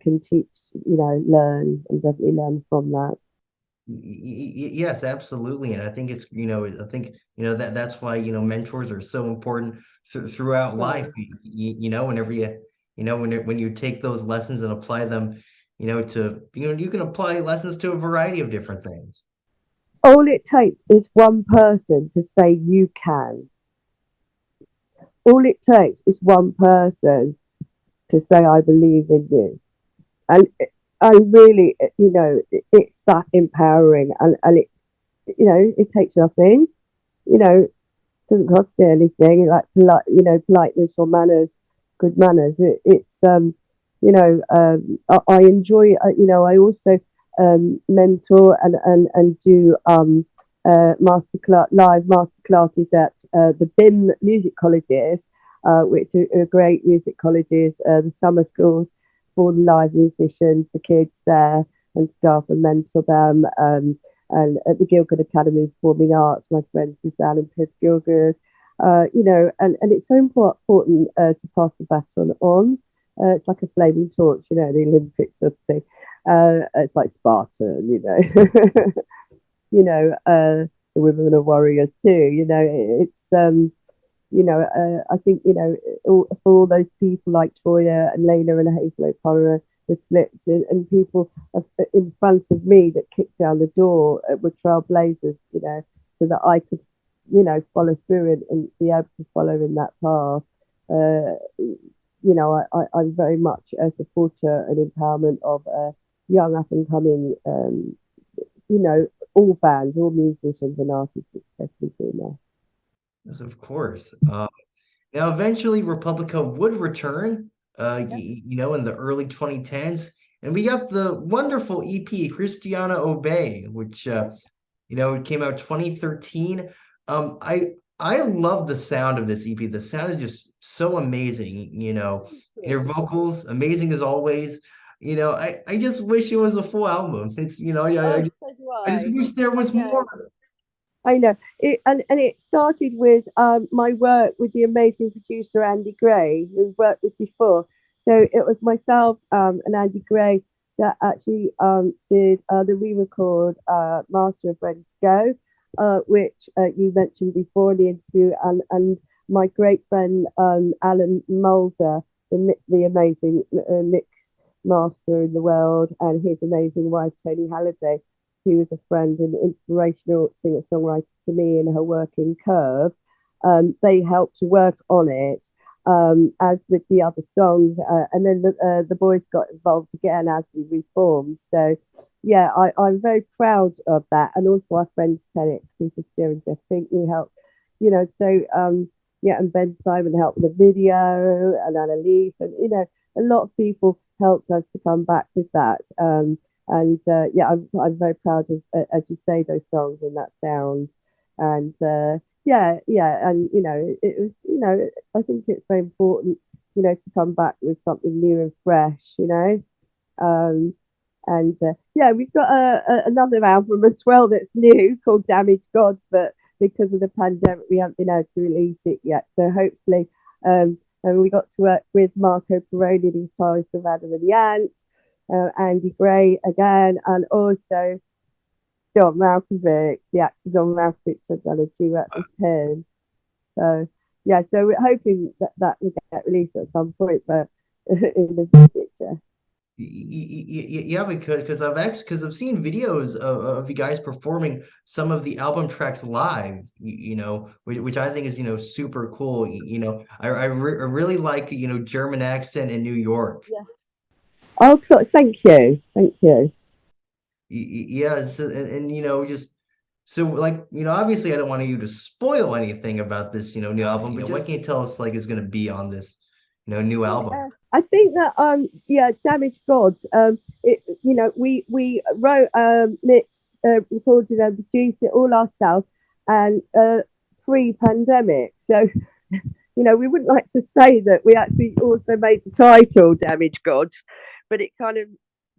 can teach, learn and definitely learn from that. Yes, absolutely. And I think it's, I think, that's why, mentors are so important throughout life. Yeah. Whenever when you take those lessons and apply them, you can apply lessons to a variety of different things. All it takes is one person to say you can. All it takes is one person to say I believe in you. And I really, it's that empowering, and it takes nothing, doesn't cost you anything, like politeness or manners, good manners. I enjoy, I also mentor and do live master classes at the BIM music colleges, which are great music colleges, the summer schools for the live musicians, the kids there and stuff, and mentor them. And at the Guildford Academy of Performing Arts, my friends Suzanne and Piers Gilgud, and it's so important to pass the baton on. It's like a flaming torch, the Olympics sort of thing. It's like Spartan, the women are warriors too. I think, for all those people like Toya and Lena and Hazel O'Connor, the Slips, and people in front of me that kicked down the door were trailblazers, so that I could, follow through and be able to follow in that path. I'm very much a supporter and empowerment of young up and coming, all bands, all musicians and artists, especially female. Yes, of course. Now, eventually, Republica would return, in the early 2010s, and we got the wonderful EP Christiana Obey, which it came out 2013. I love the sound of this EP. The sound is just so amazing, your vocals amazing as always. I just wish it was a full album. It's Oh, so do I just I. wish there I was know. more. I know it, and it started with my work with the amazing producer Andy Gray, who worked with before. So it was myself and Andy Gray that actually did the re-record Master of Ready to Go, which you mentioned before in the interview, and my great friend Alan Mulder, the amazing mix master in the world, and his amazing wife Tony Halliday, who was a friend and inspirational singer-songwriter to me in her work in Curve. They helped to work on it, as with the other songs, and then the boys got involved again as we reformed. So, yeah, I'm very proud of that, and also our friends Tenet, Peter Steer and Jeff Fink, who helped, and Ben Simon helped with the video, and Annalise, and a lot of people helped us to come back with that. And I'm very proud of, as you say, those songs and that sound. And and it was, I think it's very important, to come back with something new and fresh, Um, we've got another album as well that's new called Damaged Gods, but because of the pandemic, we haven't been able to release it yet. So hopefully, and we got to work with Marco Peroni, the guitarist of Adam and the Ants, Andy Gray again, and also John Malkovich, the actor John Malkovich, has done a duet with him. So yeah, so we're hoping that will get released at some point, but in the future. Yeah, because I've seen videos of you guys performing some of the album tracks live, which I think is super cool. I really like German accent in New York. Yeah. Oh, thank you, thank you. Yes, and just So like, obviously I don't want you to spoil anything about this, new album, but what can you tell us like is going to be on this, new album? Yeah, I think that yeah, Damaged Gods. We wrote, mixed, recorded and produced it all ourselves, and pre-pandemic. So we wouldn't like to say that we actually also made the title Damaged Gods, but it kind of,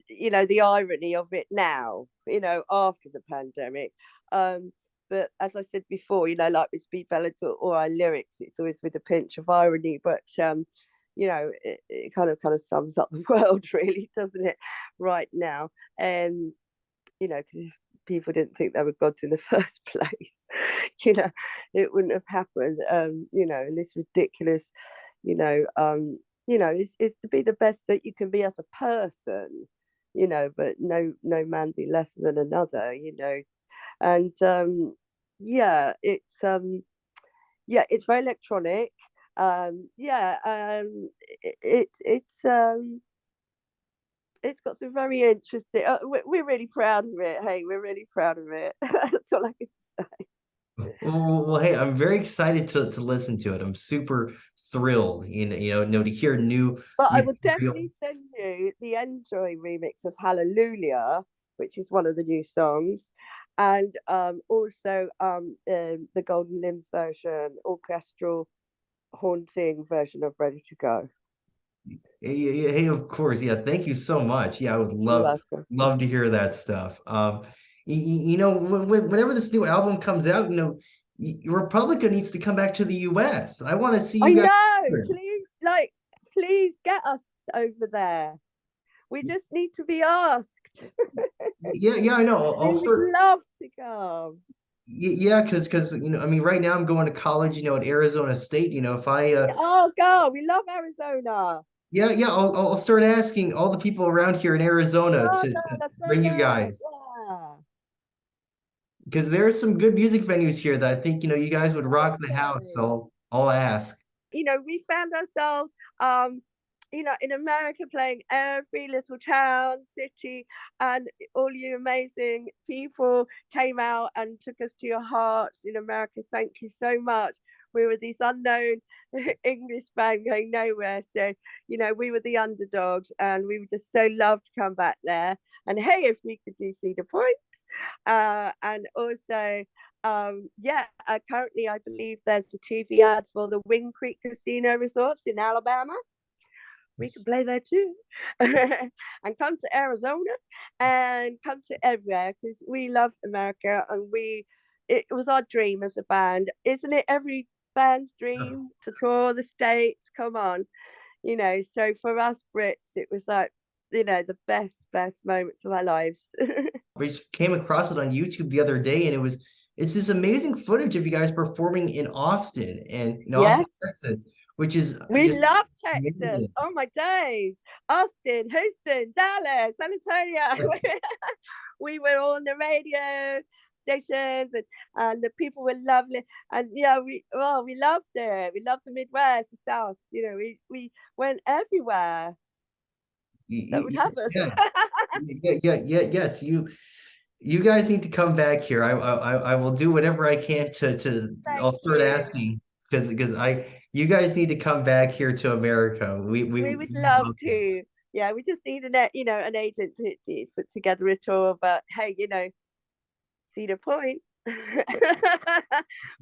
the irony of it now, after the pandemic. Um, but as I said before, like with speed ballads or our lyrics, it's always with a pinch of irony. But it kind of sums up the world, really, doesn't it, right now? And because if people didn't think they were gods in the first place, it wouldn't have happened. And this ridiculous, is to be the best that you can be as a person, but no man be less than another. And it's very electronic. Yeah, it's got some very interesting. We're really proud of it. Hey, we're really proud of it. That's all I can say. Well, hey, I'm very excited to listen to it. I'm super thrilled, to hear new But I will material. definitely send you the Enjoy remix of Hallelujah, which is one of the new songs, and also the Golden Limbs version, orchestral haunting version of Ready to Go. Hey, of course, yeah. Thank you so much. Yeah, I would You're love welcome. love to hear that stuff. Whenever this new album comes out, Republica needs to come back to the U.S. I want to see I you guys know. here. Please get us over there. We just need to be asked. Yeah, yeah, I know. I'll We would start. love to come. Yeah, because I mean, right now I'm going to college, at Arizona State. If I Oh God, we love Arizona. yeah, I'll start asking all the people around here in Arizona Oh to God, that's so bring you nice. guys. Yeah. Because there are some good music venues here that I think, you guys would rock the house. Lovely. So I'll ask. We found ourselves, in America playing every little town, city, and all you amazing people came out and took us to your hearts in America. Thank you so much. We were this unknown English band going nowhere. So, we were the underdogs and we would just so love to come back there. And hey, if we could do Cedar Point. And also, currently I believe there's a TV ad for the Wing Creek Casino Resorts in Alabama. We can play there too. And come to Arizona and come to everywhere because we love America and it was our dream as a band. Isn't it every band's dream to tour the States? Come on. So for us Brits, it was like, the best moments of our lives. I just came across it on YouTube the other day, and it's this amazing footage of you guys performing in Austin and Austin, Yes. Texas, which is We just love Texas. amazing. Oh my days. Austin, Houston, Dallas, San Antonio. We were on the radio stations and the people were lovely. And yeah, we loved it. We loved the Midwest, the South. We went everywhere that would have us. Yeah, yes. You guys need to come back here. I will do whatever I can to I'll Thank start you. asking because you guys need to come back here to America. We We would love love you. to. Yeah, we just need an agent to put together a tour. But hey, Cedar Point. I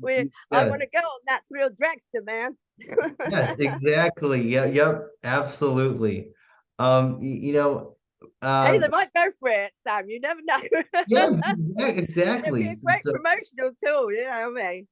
Yes, want to go on that thrill dragster, man. yes, exactly. Yeah, yep, absolutely. You know, Hey, uh, they might go for it, Sam. You never know. yes, It'd be exactly. a great So promotional tool, you know what I mean?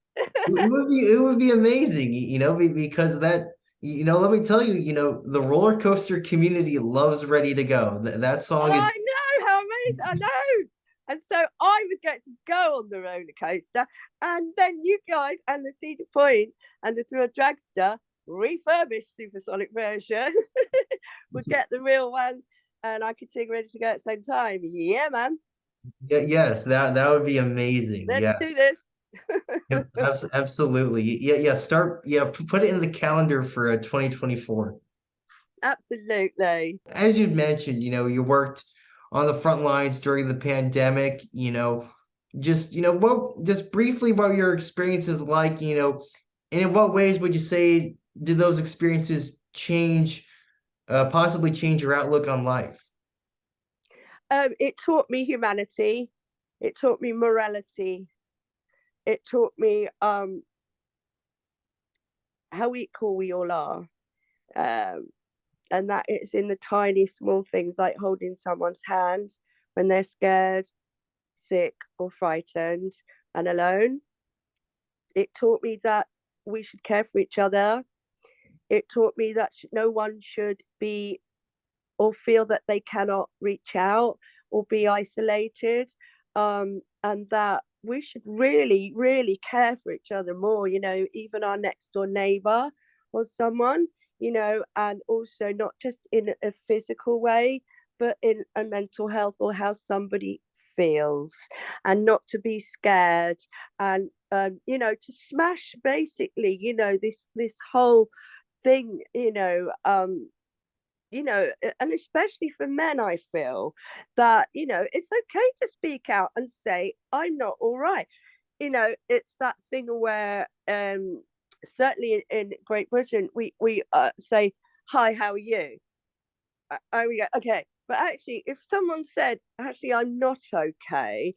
it would be amazing, because let me tell you, the roller coaster community loves Ready to Go. That Oh, song is I know how amazing. I know. And so I would get to go on the roller coaster, and then you guys and the Cedar Point and the Thrill Dragster refurbished supersonic version would get the real one, and I could sing Ready to Go at the same time. Yeah, man. yeah, yes, that would be amazing. Let's Yes. do this. Yep, absolutely. Yeah, yeah, put it in the calendar for 2024. Absolutely. As you'd mentioned, you worked on the front lines during the pandemic, just what just briefly what your experience is like, and in what ways would you say did those experiences possibly change your outlook on life? It taught me humanity. It taught me morality. It taught me how equal we all are. Um, and that it's in the tiny small things like holding someone's hand when they're scared, sick, or frightened and alone. It taught me that we should care for each other. It taught me that no one should be or feel that they cannot reach out or be isolated, and that we should really, really care for each other more, even our next door neighbor or someone, and also not just in a physical way, but in a mental health or how somebody feels, and not to be scared, and to smash basically, this whole thing, and especially for men, I feel that, it's okay to speak out and say, I'm not all right. It's that thing where, certainly in Great Britain, we say, hi, how are you? And we go, okay. But actually, if someone said, actually, I'm not okay,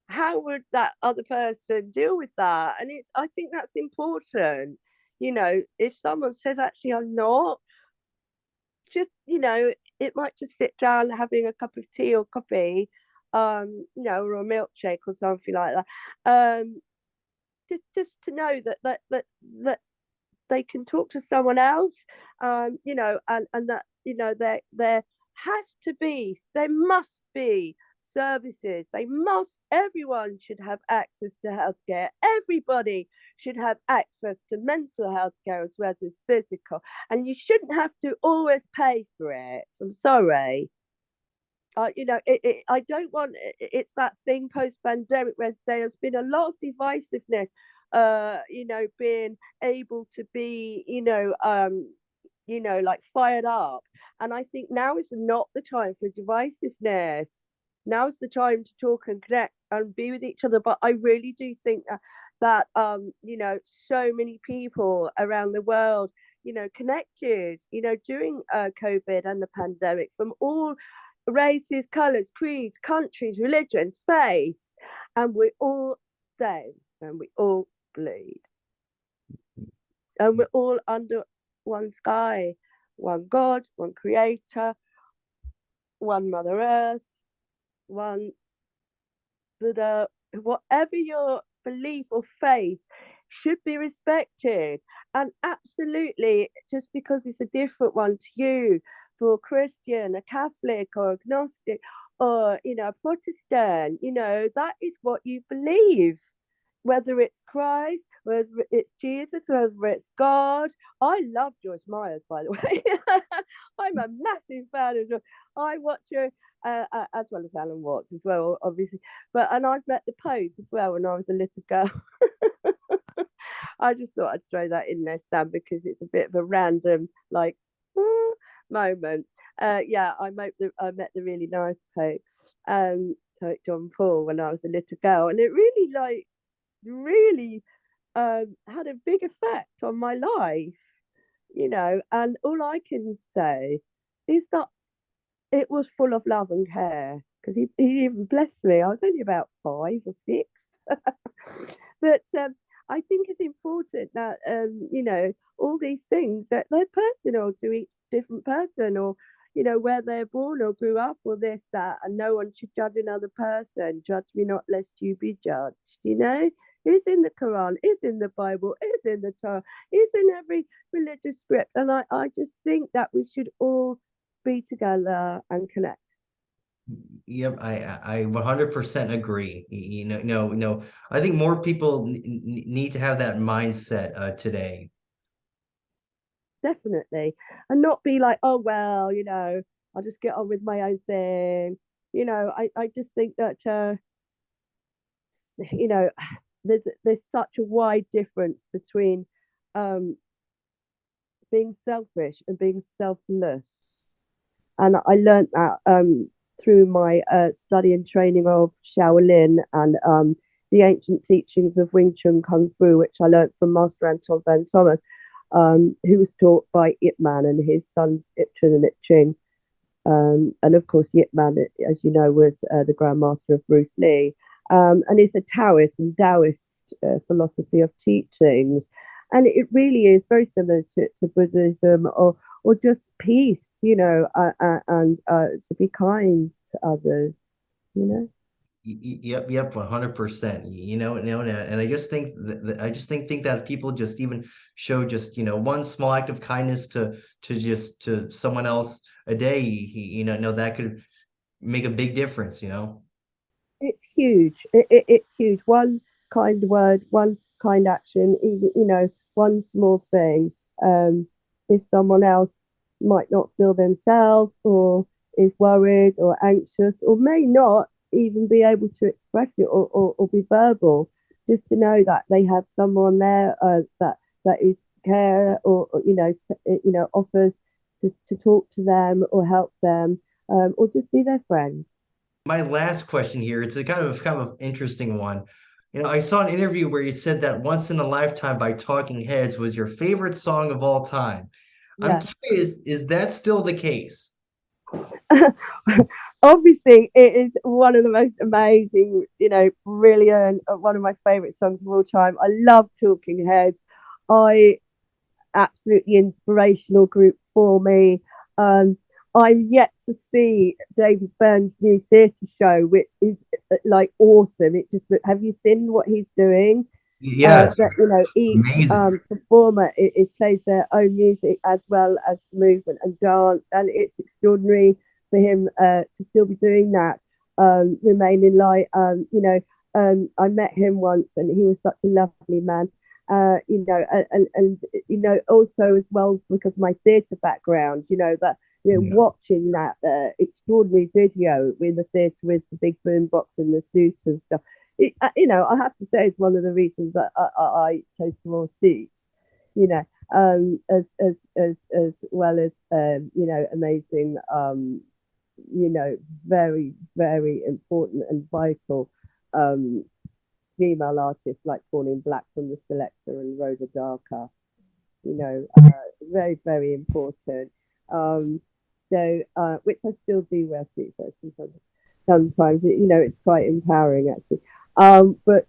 how would that other person deal with that? And I think that's important. If someone says, actually, I'm not, just it might just sit down having a cup of tea or coffee, or a milkshake or something like that, just to know that they can talk to someone else, and that there has to be, there must be services. Everyone should have access to healthcare. Everybody should have access to mental health care as well as physical. And you shouldn't have to always pay for it. I'm sorry. I don't want it's that thing post pandemic where there's been a lot of divisiveness, being able to be, like fired up. And I think now is not the time for divisiveness. Now is the time to talk and connect and be with each other. But I really do think that so many people around the world, connected, during COVID and the pandemic, from all races, colours, creeds, countries, religions, faiths, and we're all same, and we all bleed, and we're all under one sky, one God, one Creator, one Mother Earth, one Buddha. Whatever your belief or faith should be respected, and absolutely, just because it's a different one to you, for a Christian, a Catholic, or agnostic, or a Protestant, that is what you believe, whether it's Christ, whether it's Jesus, whether it's God. I love Joyce Myers, by the way. I'm a massive fan of Joyce. I watch her, as well as Alan Watts as well, obviously. And I've met the Pope as well when I was a little girl. I just thought I'd throw that in there, Sam, because it's a bit of a random, like, moment. Yeah, I met the really nice Pope, Pope John Paul, when I was a little girl, and it really had a big effect on my life, and all I can say is that it was full of love and care, because he even blessed me. I was only about 5 or 6. But I think it's important that, all these things, that they're personal to each different person, or where they're born or grew up, or this, that, and no one should judge another person. Judge me not, lest you be judged. It's in the Quran, it's in the Bible, it's in the Torah, it's in every religious script. And I just think that we should all be together and connect. Yep, I 100% agree. No, no. I think more people need to have that mindset today. Definitely. And not be like, oh, well, I'll just get on with my own thing. I just think that, you know, there's such a wide difference between, um, being selfish and being selfless. And I learned that, through my study and training of Shaolin and the ancient teachings of Wing Chun Kung Fu, which I learned from Master Anton Van Thomas, who was taught by Ip Man and his sons Ip Chun and Ip Ching. And of course, Ip Man, as you know, was the Grandmaster of Bruce Lee. And it's a Taoist and Taoist philosophy of teachings. And it really is very similar to Buddhism or just peace, and to be kind to others, you know. Yep, 100%. And I just think think that if people just even show just one small act of kindness to someone else a day, that could make a big difference. It's huge. It's huge. One kind word, one kind action, even, one small thing. If someone else might not feel themselves or is worried or anxious or may not even be able to express it or be verbal, just to know that they have someone there that is care or offers to talk to them or help them, or just be their friend. My last question here, it's a kind of interesting one. I saw an interview where you said that Once in a Lifetime by Talking Heads was your favorite song of all time. I'm Yeah. curious, is that still the case? Obviously, it is one of the most amazing, brilliant, one of my favorite songs of all time. I love Talking Heads. I absolutely inspirational group for me. I'm yet to see David Byrne's new theatre show, which is like awesome. It just have you seen what he's doing? Yes, That each amazing. performer it plays their own music as well as movement and dance, and it's extraordinary for him to still be doing that. Remain in light. I met him once, and he was such a lovely man. And also as well because of my theatre background, that Yeah. watching that extraordinary video in the theatre with the big boom box and the suits and stuff. I have to say it's one of the reasons that I chose more seats. As well as amazing, very very important and vital um, female artists like Pauline Black from the Selector and Rhoda Darker. Very very important. Which I still do wear suits sometimes. Sometimes it's quite empowering actually. But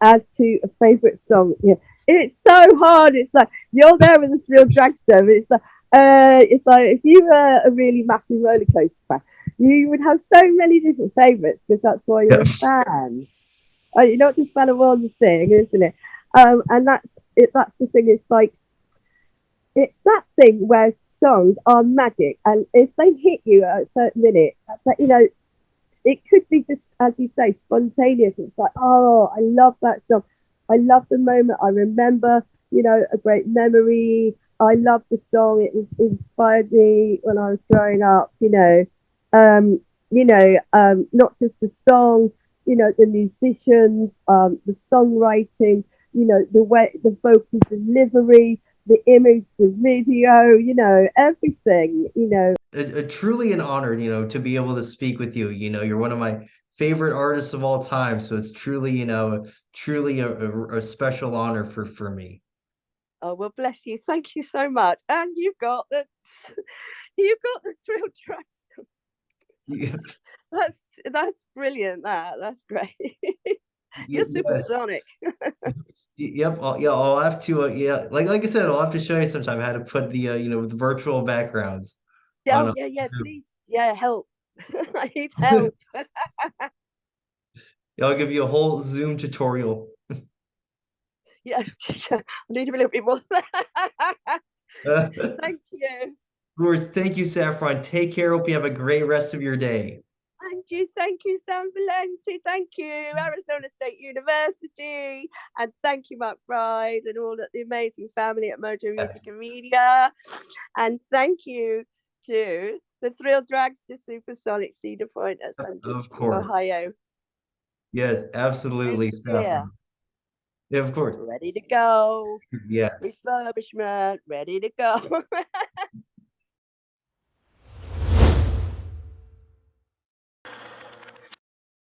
as to a favorite song, yeah, it's so hard. It's like you're there with this real dragster. It's like if you were a really massive roller coaster fan, you would have so many different favorites because that's why you're Yeah. a fan. You're not just a fan of one thing, isn't it? And that's it. That's the thing. It's like it's that thing where songs are magic, and if they hit you at a certain minute, that's like, it could be just as you say spontaneous. It's like, oh, I love that song. I love the moment. I remember a great memory. I love the song. It inspired me when I was growing up. Not just the song, the musicians, the songwriting, the way the vocal delivery, the image, the video, everything. Truly an honor, to be able to speak with you. You're one of my favorite artists of all time, so it's truly, truly a special honor for me. Oh well, bless you. Thank you so much. And you've got the you've got the thrill track. Yeah. That's brilliant. That's great. You're Yes. supersonic. Yep. Yeah. I'll have to. Yeah. Like I said, I'll have to show you sometime how to put the virtual backgrounds Yeah, on oh, yeah, Zoom. please. Yeah, help. I need help. Yeah, I'll give you a whole Zoom tutorial. Yeah, I need a little bit more. Of Thank you. course. Thank you, Saffron. Take care. Hope you have a great rest of your day. Thank you, Sam Valenti. Thank you, Arizona State University. And thank you, Mark Bride, and all the amazing family at Mojo Music Yes. and Media. And thank you to the Thrill Dragster Supersonic Cedar Point at Sanders, Of course. Ohio. Yes, absolutely, Coast clear, Saffron. Yeah, of course. ready to go. Yes. Refurbishment, ready to go.